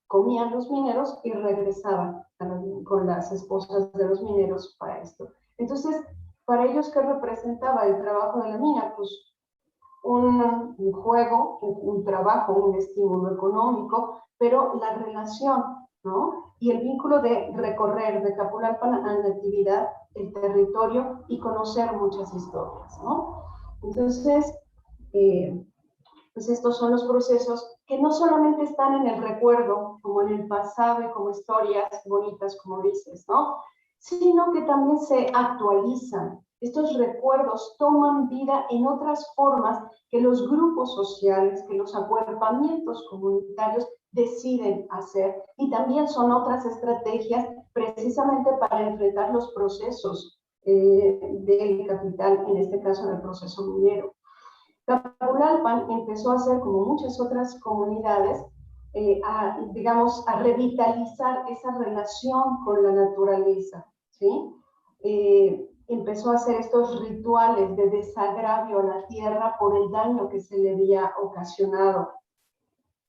comían los mineros y regresaban con las esposas de los mineros para esto. Entonces, para ellos, ¿qué representaba el trabajo de la mina? Pues un juego, un trabajo, un estímulo económico, pero la relación, ¿no? Y el vínculo de recorrer de Capulalpan a Natividad el territorio y conocer muchas historias, ¿no? Entonces, pues estos son los procesos que no solamente están en el recuerdo, como en el pasado y como historias bonitas, como dices, ¿no? Sino que también se actualizan. Estos recuerdos toman vida en otras formas que los grupos sociales, que los acuerpamientos comunitarios deciden hacer. Y también son otras estrategias precisamente para enfrentar los procesos del capital, en este caso en el proceso minero. Capulalpan empezó a hacer, como muchas otras comunidades, digamos, a revitalizar esa relación con la naturaleza, ¿sí? Empezó a hacer estos rituales de desagravio a la tierra por el daño que se le había ocasionado.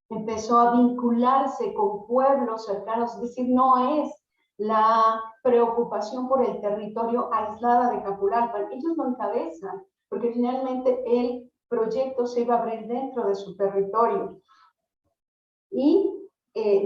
Empezó a vincularse con pueblos cercanos, es decir, no es la preocupación por el territorio aislada de Capulalpan, ellos lo encabezan, porque finalmente el proyecto se iba a abrir dentro de su territorio. Y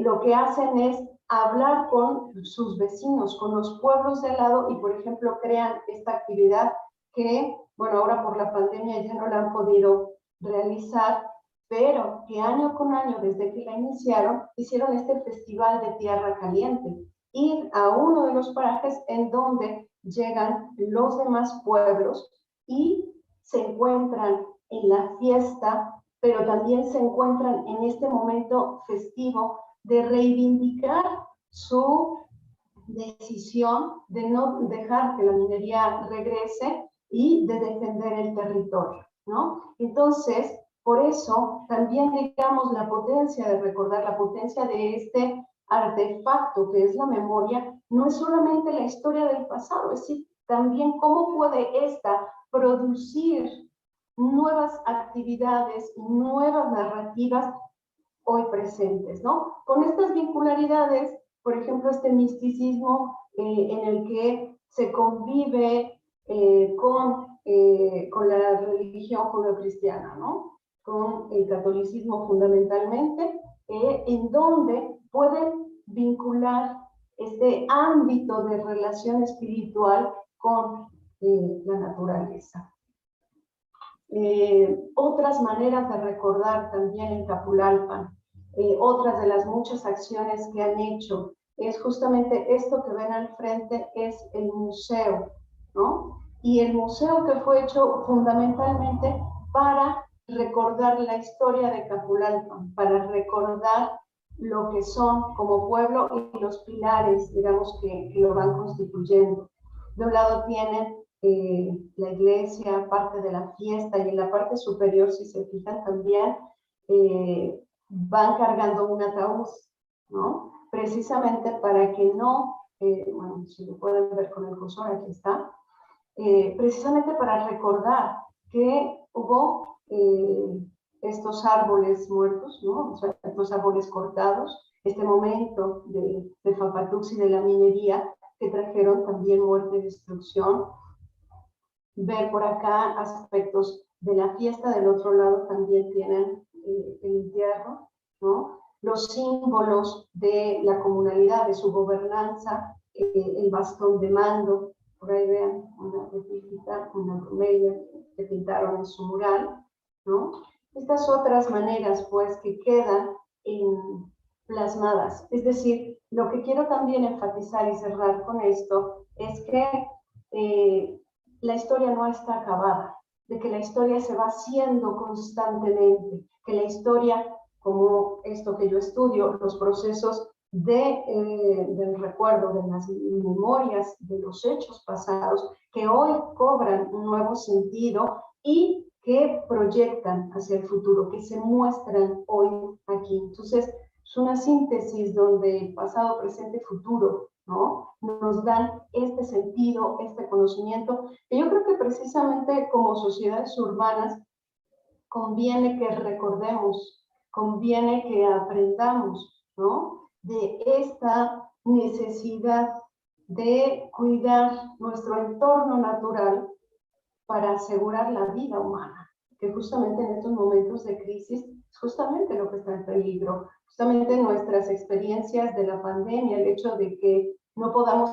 lo que hacen es hablar con sus vecinos, con los pueblos de al lado y, por ejemplo, crean esta actividad que, bueno, ahora por la pandemia ya no la han podido realizar, pero que año con año, desde que la iniciaron, hicieron este festival de tierra caliente. Ir a uno de los parajes en donde llegan los demás pueblos y se encuentran en la fiesta, pero también se encuentran en este momento festivo de reivindicar su decisión de no dejar que la minería regrese y de defender el territorio, ¿no? Entonces, por eso también digamos la potencia de recordar, la potencia de este artefacto que es la memoria, no es solamente la historia del pasado, es decir, también cómo puede esta producir nuevas actividades, nuevas narrativas hoy presentes, ¿no? Con estas vincularidades, por ejemplo, este misticismo en el que se convive con la religión judeocristiana, ¿no? Con el catolicismo fundamentalmente, en donde pueden vincular este ámbito de relación espiritual con la naturaleza. Otras maneras de recordar también en Capulalpan, otras de las muchas acciones que han hecho, es justamente esto que ven al frente, es el museo, ¿no? Y el museo que fue hecho fundamentalmente para recordar la historia de Capulalpan, para recordar lo que son como pueblo y los pilares, digamos, que lo van constituyendo. De un lado tienen la iglesia, parte de la fiesta, y en la parte superior, si se fijan también, van cargando un ataúd, ¿no? Precisamente para que no, bueno, si lo pueden ver con el cursor, aquí está, precisamente para recordar que hubo estos árboles muertos, ¿no? O sea, estos árboles cortados, este momento de Papatux y de la minería que trajeron también muerte y destrucción. Ver por acá aspectos de la fiesta, del otro lado también tienen el entierro, ¿no? Los símbolos de la comunalidad, de su gobernanza, el bastón de mando, por ahí vean una repítita, una bromelia que pintaron en su mural, ¿no? Estas otras maneras, pues, que quedan plasmadas. Es decir, lo que quiero también enfatizar y cerrar con esto es que la historia no está acabada, de que la historia se va haciendo constantemente, que la historia, como esto que yo estudio, los procesos del recuerdo, de las memorias, de los hechos pasados, que hoy cobran un nuevo sentido y que proyectan hacia el futuro, que se muestran hoy aquí. Entonces, es una síntesis donde pasado, presente, futuro, ¿no? Nos dan este sentido, este conocimiento, que yo creo que precisamente como sociedades urbanas conviene que recordemos, conviene que aprendamos, ¿no? De esta necesidad de cuidar nuestro entorno natural para asegurar la vida humana, que justamente en estos momentos de crisis es justamente lo que está en peligro, justamente nuestras experiencias de la pandemia, el hecho de que no podamos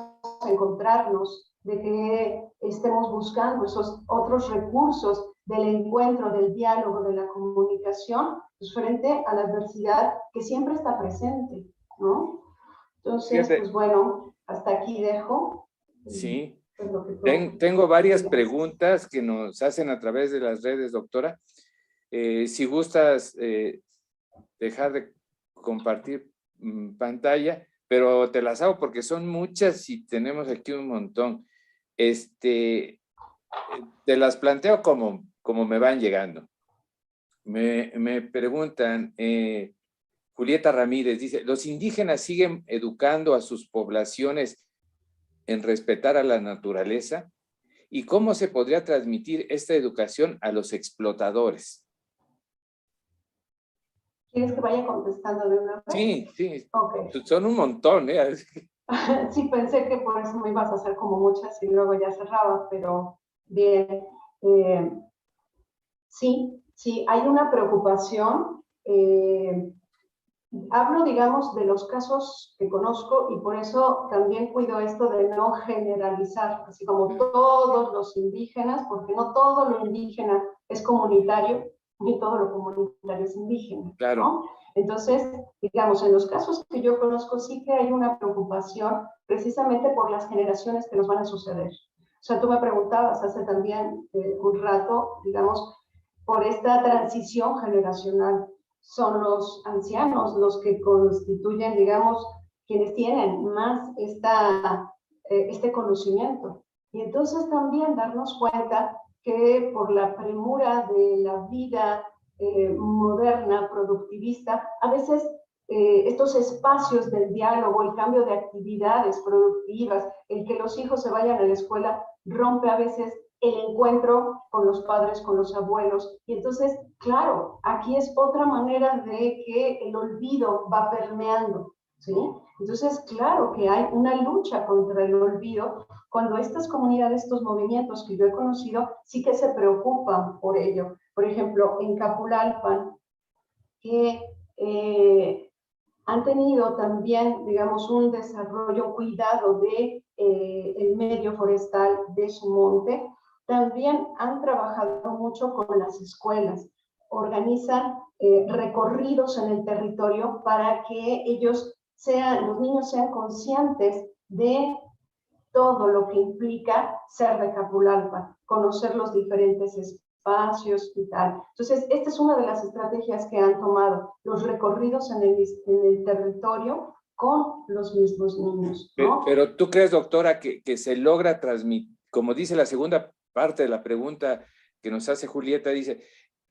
encontrarnos, de que estemos buscando esos otros recursos del encuentro, del diálogo, de la comunicación, pues frente a la adversidad que siempre está presente, ¿no? Entonces, Fíjate, pues bueno, hasta aquí dejo. sí. Pues lo que Tengo varias preguntas que nos hacen a través de las redes, doctora. Si gustas dejar de compartir pantalla, pero te las hago porque son muchas y tenemos aquí un montón. Te las planteo como me van llegando. Me preguntan, Julieta Ramírez dice, ¿los indígenas siguen educando a sus poblaciones en respetar a la naturaleza? ¿Y cómo se podría transmitir esta educación a los explotadores? ¿Quieres que vaya contestando de una vez? Sí, sí. Okay. Son un montón, ¿eh? Sí, pensé que por eso me ibas a hacer como muchas y luego ya cerraba, pero bien. Sí, hay una preocupación. Hablo, digamos, de los casos que conozco y por eso también cuido esto de no generalizar, así como todos los indígenas, porque no todo lo indígena es comunitario, ni todo lo comunitario es indígena, Claro. ¿no? Entonces, digamos, en los casos que yo conozco sí que hay una preocupación precisamente por las generaciones que nos van a suceder. O sea, tú me preguntabas hace también un rato, digamos, por esta transición generacional. Son los ancianos los que constituyen, digamos, quienes tienen más este conocimiento. Y entonces también darnos cuenta que por la premura de la vida moderna, productivista, a veces estos espacios del diálogo, el cambio de actividades productivas, el que los hijos se vayan a la escuela, rompe a veces el encuentro con los padres, con los abuelos. Y entonces, claro, aquí es otra manera de que el olvido va permeando, ¿sí? Entonces, claro que hay una lucha contra el olvido cuando estas comunidades, estos movimientos que yo he conocido, sí que se preocupan por ello. Por ejemplo, en Capulalpan, que han tenido también, digamos, un desarrollo, cuidado de el medio forestal de su monte, también han trabajado mucho con las escuelas, organizan recorridos en el territorio para que ellos los niños sean conscientes de todo lo que implica ser de Capulalpan, conocer los diferentes espacios y tal. Entonces, esta es una de las estrategias que han tomado, los recorridos en el territorio con los mismos niños, ¿no? Pero ¿tú crees, doctora, que se logra transmitir, como dice la segunda parte de la pregunta que nos hace Julieta, dice,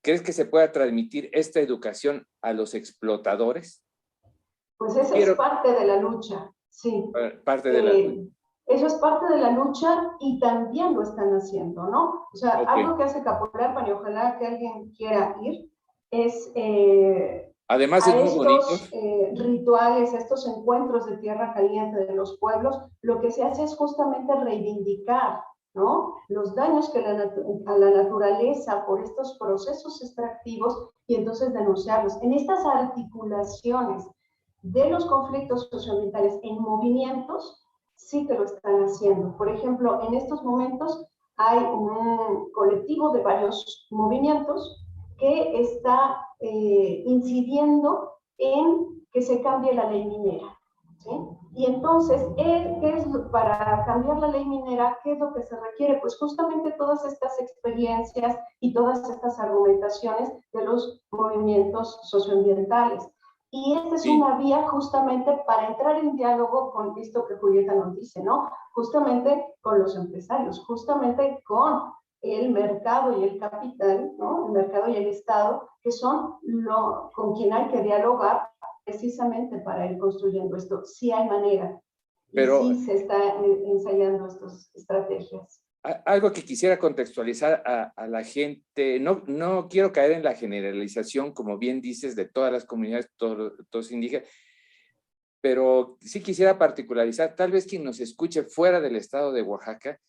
¿crees que se pueda transmitir esta educación a los explotadores? Pues esa es parte de la lucha, sí. Parte de la lucha. Eso es parte de la lucha y también lo están haciendo, ¿no? O sea, algo que hace Capolalpan y ojalá que alguien quiera ir es además a es muy bonito. Rituales, a estos encuentros de tierra caliente de los pueblos. Lo que se hace es justamente reivindicar, ¿no?, los daños que a la naturaleza por estos procesos extractivos y entonces denunciarlos. En estas articulaciones de los conflictos socioambientales en movimientos, sí que lo están haciendo. Por ejemplo, en estos momentos hay un colectivo de varios movimientos que está incidiendo en que se cambie la ley minera, ¿sí? Y entonces, ¿qué es para cambiar la ley minera? ¿Qué es lo que se requiere? Pues justamente todas estas experiencias y todas estas argumentaciones de los movimientos socioambientales. Y esta es una vía justamente para entrar en diálogo con esto que Julieta nos dice, ¿no? Justamente con los empresarios, justamente con el mercado y el capital, ¿no? El mercado y el Estado, que son con quien hay que dialogar precisamente para ir construyendo esto. Sí hay manera, pero sí se está ensayando estas estrategias. Algo que quisiera contextualizar a la gente, no quiero caer en la generalización, como bien dices, de todas las comunidades, todos indígenas, pero sí quisiera particularizar, tal vez quien nos escuche fuera del estado de Oaxaca,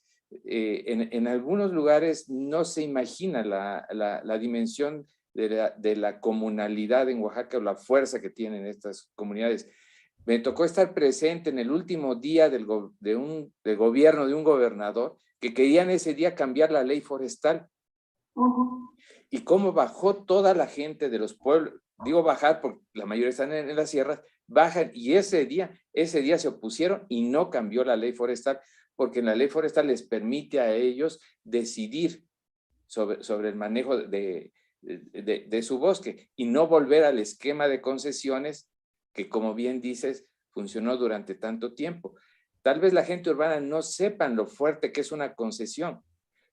en algunos lugares no se imagina la dimensión de la comunalidad en Oaxaca o la fuerza que tienen estas comunidades. Me tocó estar presente en el último día del gobierno de un gobernador que querían ese día cambiar la ley forestal. Y cómo bajó toda la gente de los pueblos, digo bajar porque la mayoría están en las sierras, bajan y ese día se opusieron y no cambió la ley forestal, porque en la ley forestal les permite a ellos decidir sobre el manejo de su bosque y no volver al esquema de concesiones que, como bien dices, funcionó durante tanto tiempo. Tal vez la gente urbana no sepan lo fuerte que es una concesión,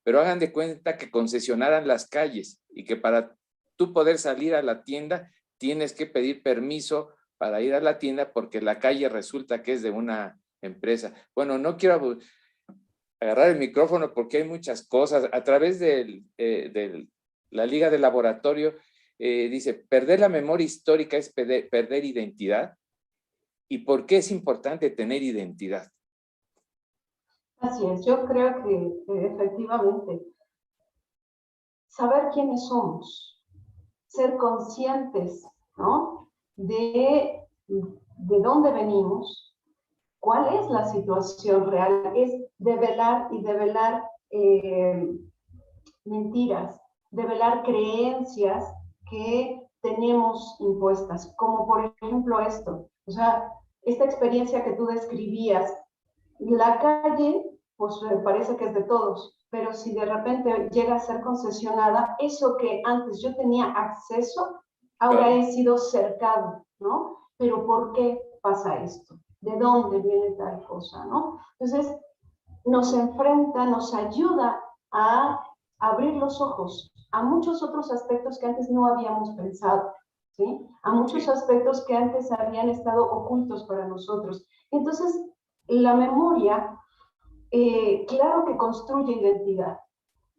pero hagan de cuenta que concesionaran las calles y que para tú poder salir a la tienda tienes que pedir permiso para ir a la tienda porque la calle resulta que es de una empresa. Bueno, no quiero agarrar el micrófono porque hay muchas cosas. A través de la Liga de Laboratorio dice, perder la memoria histórica es perder identidad. ¿Y por qué es importante tener identidad? Así es, yo creo que efectivamente saber quiénes somos, ser conscientes, ¿no?, de dónde venimos, cuál es la situación real, es develar y develar mentiras, develar creencias que tenemos impuestas, como por ejemplo esto, o sea, esta experiencia que tú describías, la calle, pues parece que es de todos, pero si de repente llega a ser concesionada, eso que antes yo tenía acceso, ahora he sido cercado, ¿no? Pero ¿por qué pasa esto? ¿De dónde viene tal cosa, no? Entonces, nos enfrenta, nos ayuda a abrir los ojos a muchos otros aspectos que antes no habíamos pensado, ¿sí? A muchos aspectos que antes habían estado ocultos para nosotros. Entonces, la memoria, claro que construye identidad.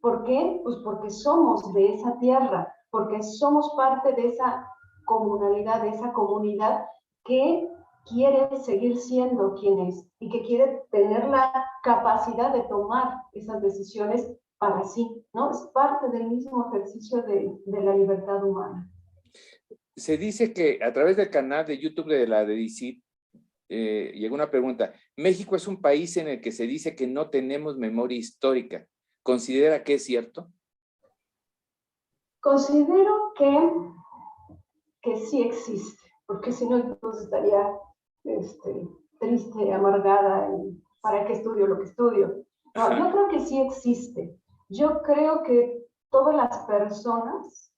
¿Por qué? Pues porque somos de esa tierra, porque somos parte de esa comunalidad, de esa comunidad que quiere seguir siendo quien es y que quiere tener la capacidad de tomar esas decisiones para sí, ¿no? Es parte del mismo ejercicio de la libertad humana. Se dice que a través del canal de YouTube de la DICIT llegó una pregunta. México es un país en el que se dice que no tenemos memoria histórica. ¿Considera que es cierto? Considero que sí existe, porque si no, entonces estaría triste, amargada, ¿para qué estudio lo que estudio? No, yo creo que sí existe. Yo creo que todas las personas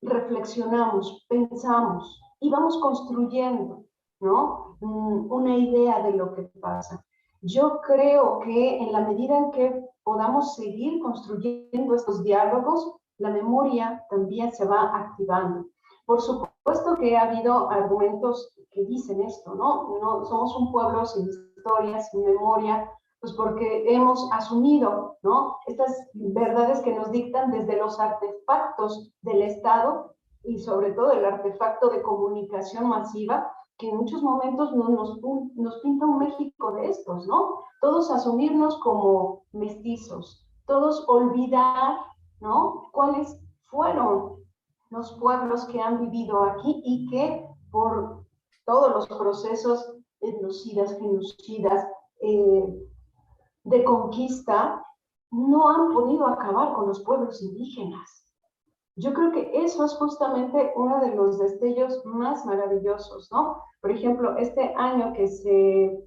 reflexionamos, pensamos y vamos construyendo, ¿no? Una idea de lo que pasa. Yo creo que en la medida en que podamos seguir construyendo estos diálogos, la memoria también se va activando. Por supuesto que ha habido argumentos que dicen esto, ¿no? No somos un pueblo sin historia, sin memoria, pues porque hemos asumido, ¿no?, estas verdades que nos dictan desde los artefactos del Estado y sobre todo el artefacto de comunicación masiva, que en muchos momentos nos pinta un México de estos, ¿no? Todos asumirnos como mestizos, todos olvidar, ¿no?, cuáles fueron los pueblos que han vivido aquí y que por todos los procesos etnocidas, genocidas, de conquista, no han podido acabar con los pueblos indígenas. Yo creo que eso es justamente uno de los destellos más maravillosos, ¿no? Por ejemplo, este año que se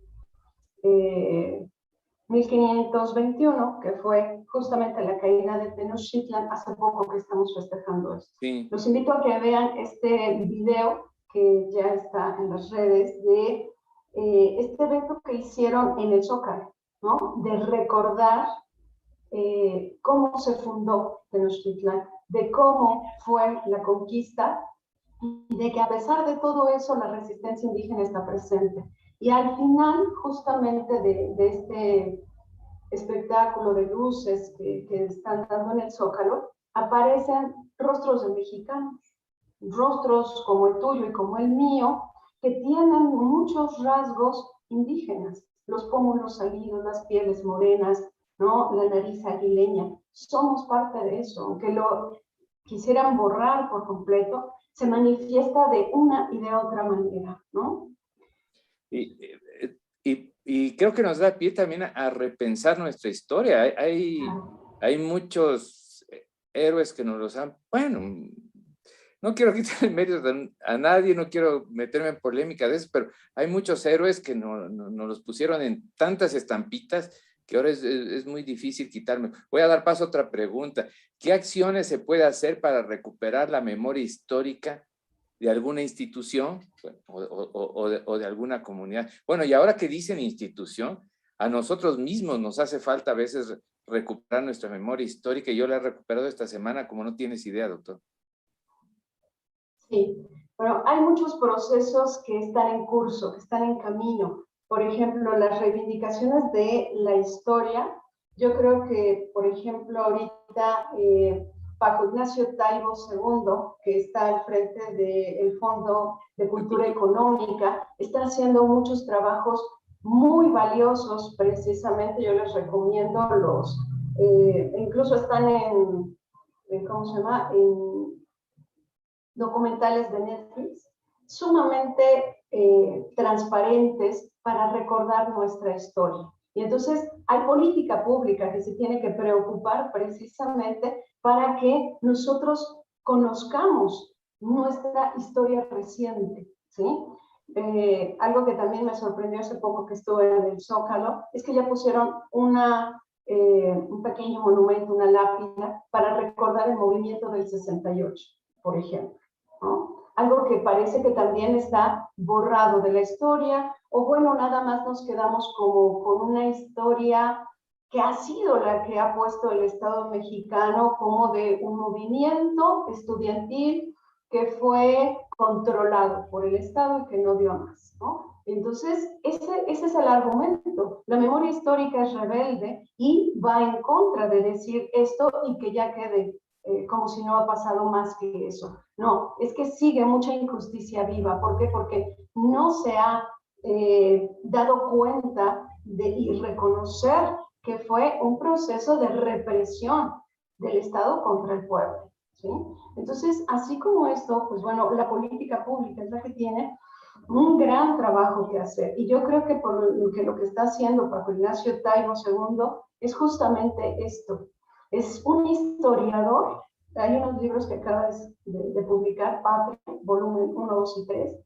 1521, que fue justamente la caída de Tenochtitlan, hace poco que estamos festejando esto. Sí. Los invito a que vean este video que ya está en las redes de este evento que hicieron en el Zócalo, ¿no? De recordar cómo se fundó Tenochtitlan, de cómo fue la conquista y de que a pesar de todo eso la resistencia indígena está presente. Y al final, justamente de este espectáculo de luces que están dando en el Zócalo, aparecen rostros de mexicanos, rostros como el tuyo y como el mío, que tienen muchos rasgos indígenas, los pómulos salidos, las pieles morenas, ¿no?, la nariz aguileña. Somos parte de eso, aunque lo quisieran borrar por completo, se manifiesta de una y de otra manera, ¿no? Y creo que nos da pie también a repensar nuestra historia. Hay muchos héroes que nos los han... Bueno, no quiero quitar el mérito a nadie, no quiero meterme en polémica de eso, pero hay muchos héroes que nos los pusieron en tantas estampitas que ahora es muy difícil quitarme. Voy a dar paso a otra pregunta. ¿Qué acciones se puede hacer para recuperar la memoria histórica de alguna institución o de alguna comunidad? Bueno, y ahora que dicen institución, a nosotros mismos nos hace falta a veces recuperar nuestra memoria histórica, y yo la he recuperado esta semana como no tienes idea, doctor. Sí, pero hay muchos procesos que están en curso, que están en camino. Por ejemplo, las reivindicaciones de la historia. Yo creo que, por ejemplo, ahorita Paco Ignacio Taibo II, que está al frente del Fondo de Cultura Económica, está haciendo muchos trabajos muy valiosos, precisamente. Yo les recomiendo incluso están ¿cómo se llama?, en documentales de Netflix, sumamente transparentes para recordar nuestra historia. Y entonces hay política pública que se tiene que preocupar precisamente para que nosotros conozcamos nuestra historia reciente, ¿sí? Algo que también me sorprendió hace poco que estuve en el Zócalo es que ya pusieron un pequeño monumento, una lápida, para recordar el movimiento del 68, por ejemplo, ¿no? Algo que parece que también está borrado de la historia, o bueno, nada más nos quedamos como con una historia que ha sido la que ha puesto el Estado mexicano como de un movimiento estudiantil que fue controlado por el Estado y que no dio más, ¿no? Entonces, ese es el argumento. La memoria histórica es rebelde y va en contra de decir esto y que ya quede como si no ha pasado más que eso. No, es que sigue mucha injusticia viva. ¿Por qué? Porque no se ha dado cuenta y reconocer que fue un proceso de represión del Estado contra el pueblo, ¿sí? Entonces, así como esto, pues bueno, la política pública es la que tiene un gran trabajo que hacer. Y yo creo que lo que está haciendo Paco Ignacio Taibo II es justamente esto. Es un historiador. Hay unos libros que acabas de publicar, Patria, volumen 1, 2 y 3,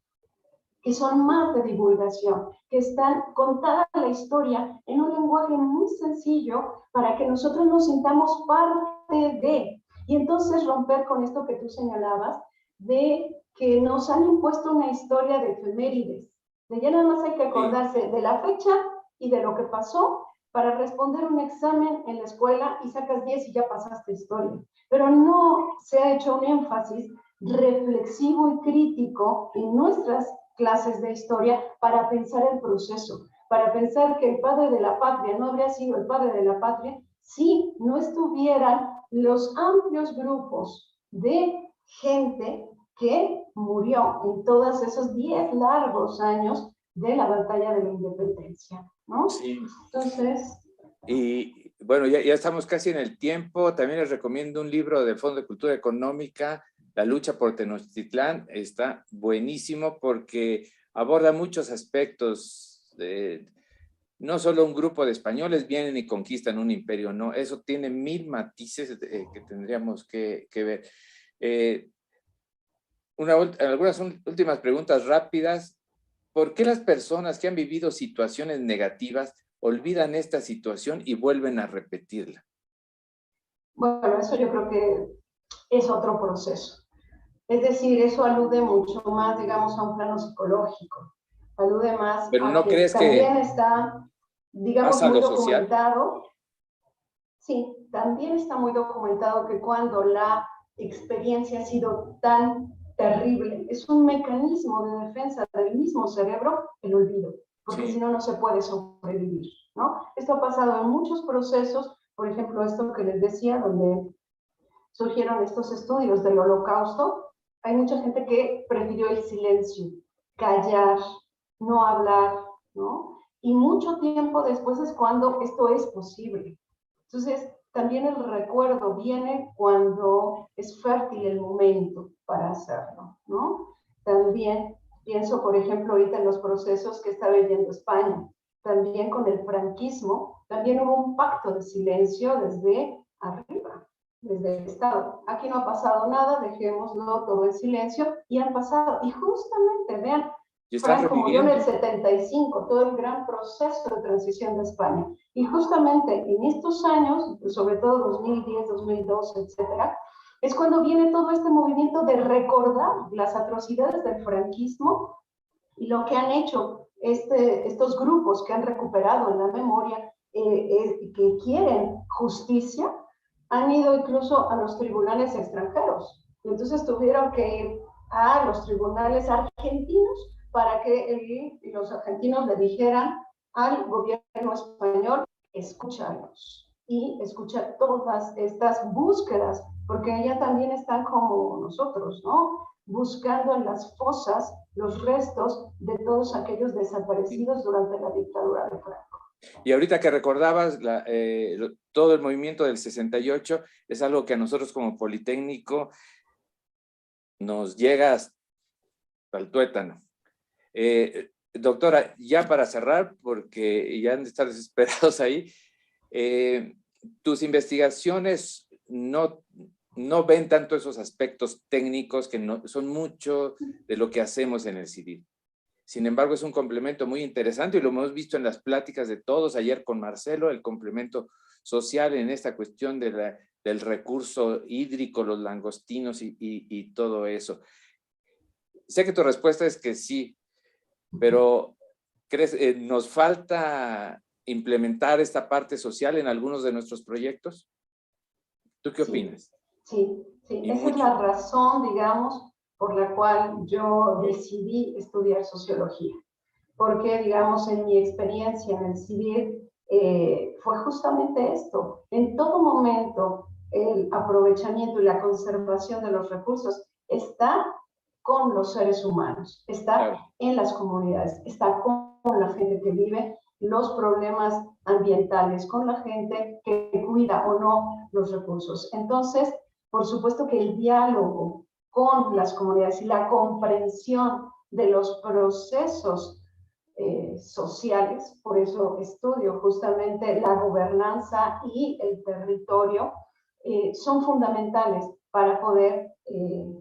que son más de divulgación, que están contada la historia en un lenguaje muy sencillo para que nosotros nos sintamos parte de. Y entonces romper con esto que tú señalabas, de que nos han impuesto una historia de efemérides, de ya nada más hay que acordarse de la fecha y de lo que pasó para responder un examen en la escuela y sacas 10 y ya pasaste historia. Pero no se ha hecho un énfasis reflexivo y crítico en nuestras clases de historia para pensar el proceso, para pensar que el padre de la patria no habría sido el padre de la patria si no estuvieran los amplios grupos de gente que murió en todos esos 10 largos años de la batalla de la independencia, ¿no? Sí. Entonces... Y bueno, ya estamos casi en el tiempo. También les recomiendo un libro del Fondo de Cultura Económica, La lucha por Tenochtitlán. Está buenísimo porque aborda muchos aspectos. No solo un grupo de españoles vienen y conquistan un imperio, no. Eso tiene 1000 matices que tendríamos que ver. Algunas últimas preguntas rápidas. ¿Por qué las personas que han vivido situaciones negativas olvidan esta situación y vuelven a repetirla? Bueno, eso yo creo que es otro proceso. Es decir, eso alude mucho más, digamos, a un plano psicológico. Alude más Pero a ¿no que crees también que está, digamos, pasa muy lo social? documentado. Sí, también está muy documentado que cuando la experiencia ha sido tan terrible, es un mecanismo de defensa del mismo cerebro el olvido, porque si no, no se puede sobrevivir, ¿no? Esto ha pasado en muchos procesos, por ejemplo, esto que les decía, donde surgieron estos estudios del Holocausto, hay mucha gente que prefirió el silencio, callar, no hablar, ¿no? Y mucho tiempo después es cuando esto es posible. Entonces, también el recuerdo viene cuando es fértil el momento para hacerlo, ¿no? También pienso, por ejemplo, ahorita en los procesos que está viviendo España. También con el franquismo, también hubo un pacto de silencio desde arriba, desde el Estado. Aquí no ha pasado nada, dejémoslo todo en silencio, y han pasado. Y justamente, vean, Y están Franco murió en el reviviendo. 75, todo el gran proceso de transición de España. Y justamente en estos años, sobre todo 2010, 2012, etcétera, es cuando viene todo este movimiento de recordar las atrocidades del franquismo y lo que han hecho estos grupos que han recuperado en la memoria, que quieren justicia, han ido incluso a los tribunales extranjeros. Y entonces tuvieron que ir a los tribunales argentinos para que los argentinos le dijeran al gobierno español, escúchalos y escucha todas estas búsquedas, porque ellas también están como nosotros, ¿no? Buscando en las fosas los restos de todos aquellos desaparecidos durante la dictadura de Franco. Y ahorita que recordabas todo el movimiento del 68, es algo que a nosotros como Politécnico nos llega hasta el tuétano. Doctora, ya para cerrar, porque ya han de estar desesperados ahí, tus investigaciones no ven tanto esos aspectos técnicos que no, son mucho de lo que hacemos en el CIDIR. Sin embargo, es un complemento muy interesante y lo hemos visto en las pláticas de todos ayer con Marcelo, el complemento social en esta cuestión del recurso hídrico, los langostinos y todo eso. Sé que tu respuesta es que sí, pero ¿crees nos falta implementar esta parte social en algunos de nuestros proyectos? ¿Tú qué opinas? Sí, Y esa es la razón, digamos, por la cual yo decidí estudiar sociología. Porque, digamos, en mi experiencia en el civil fue justamente esto. En todo momento, el aprovechamiento y la conservación de los recursos está con los seres humanos, está en las comunidades, está con la gente que vive los problemas ambientales, con la gente que cuida o no los recursos. Entonces, por supuesto que el diálogo con las comunidades y la comprensión de los procesos sociales, por eso estudio justamente la gobernanza y el territorio, son fundamentales para poder,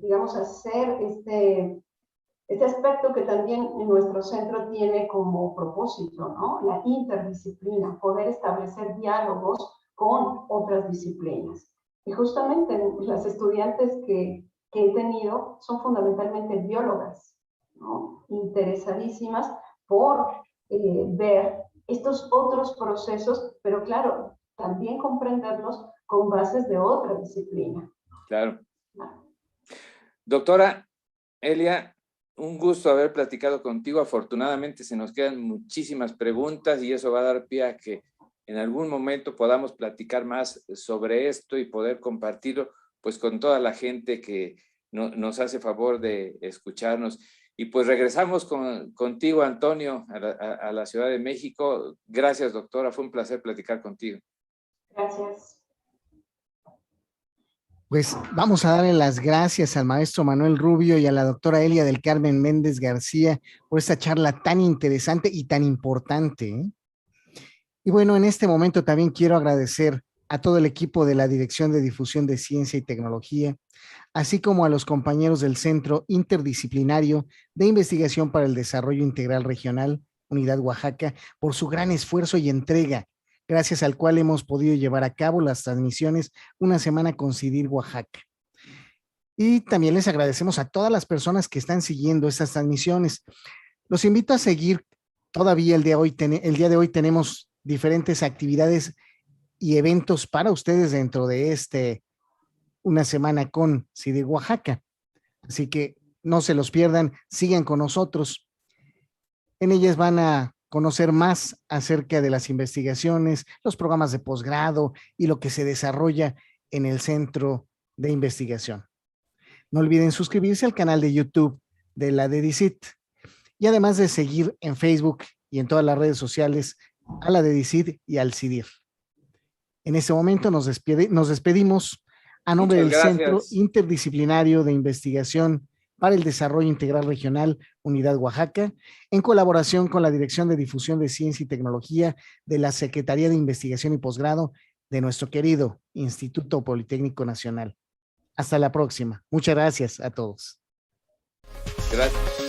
digamos, hacer Este aspecto que también en nuestro centro tiene como propósito, ¿no? La interdisciplina, poder establecer diálogos con otras disciplinas. Y justamente las estudiantes que he tenido son fundamentalmente biólogas, ¿no? Interesadísimas por ver estos otros procesos, pero claro, también comprenderlos con bases de otra disciplina. Claro. Doctora Elia, un gusto haber platicado contigo. Afortunadamente se nos quedan muchísimas preguntas y eso va a dar pie a que en algún momento podamos platicar más sobre esto y poder compartirlo pues con toda la gente que nos hace favor de escucharnos. Y pues regresamos contigo, Antonio, a la Ciudad de México. Gracias, doctora. Fue un placer platicar contigo. Gracias. Pues vamos a darle las gracias al maestro Manuel Rubio y a la doctora Elia del Carmen Méndez García por esta charla tan interesante y tan importante, ¿eh? Y bueno, en este momento también quiero agradecer a todo el equipo de la Dirección de Difusión de Ciencia y Tecnología, así como a los compañeros del Centro Interdisciplinario de Investigación para el Desarrollo Integral Regional, Unidad Oaxaca, por su gran esfuerzo y entrega, gracias al cual hemos podido llevar a cabo las transmisiones Una Semana con CIDIR Oaxaca. Y también les agradecemos a todas las personas que están siguiendo estas transmisiones. Los invito a seguir todavía el día de hoy tenemos diferentes actividades y eventos para ustedes dentro de Una Semana con CIDIR Oaxaca. Así que no se los pierdan, sigan con nosotros. En ellas van a conocer más acerca de las investigaciones, los programas de posgrado y lo que se desarrolla en el centro de investigación. No olviden suscribirse al canal de YouTube de la DEDICIT y además de seguir en Facebook y en todas las redes sociales a la DEDICIT y al CIDIR. En este momento nos despedimos a nombre del Centro Interdisciplinario de Investigación para el Desarrollo Integral Regional, Unidad Oaxaca, en colaboración con la Dirección de Difusión de Ciencia y Tecnología de la Secretaría de Investigación y Posgrado de nuestro querido Instituto Politécnico Nacional. Hasta la próxima. Muchas gracias a todos. Gracias.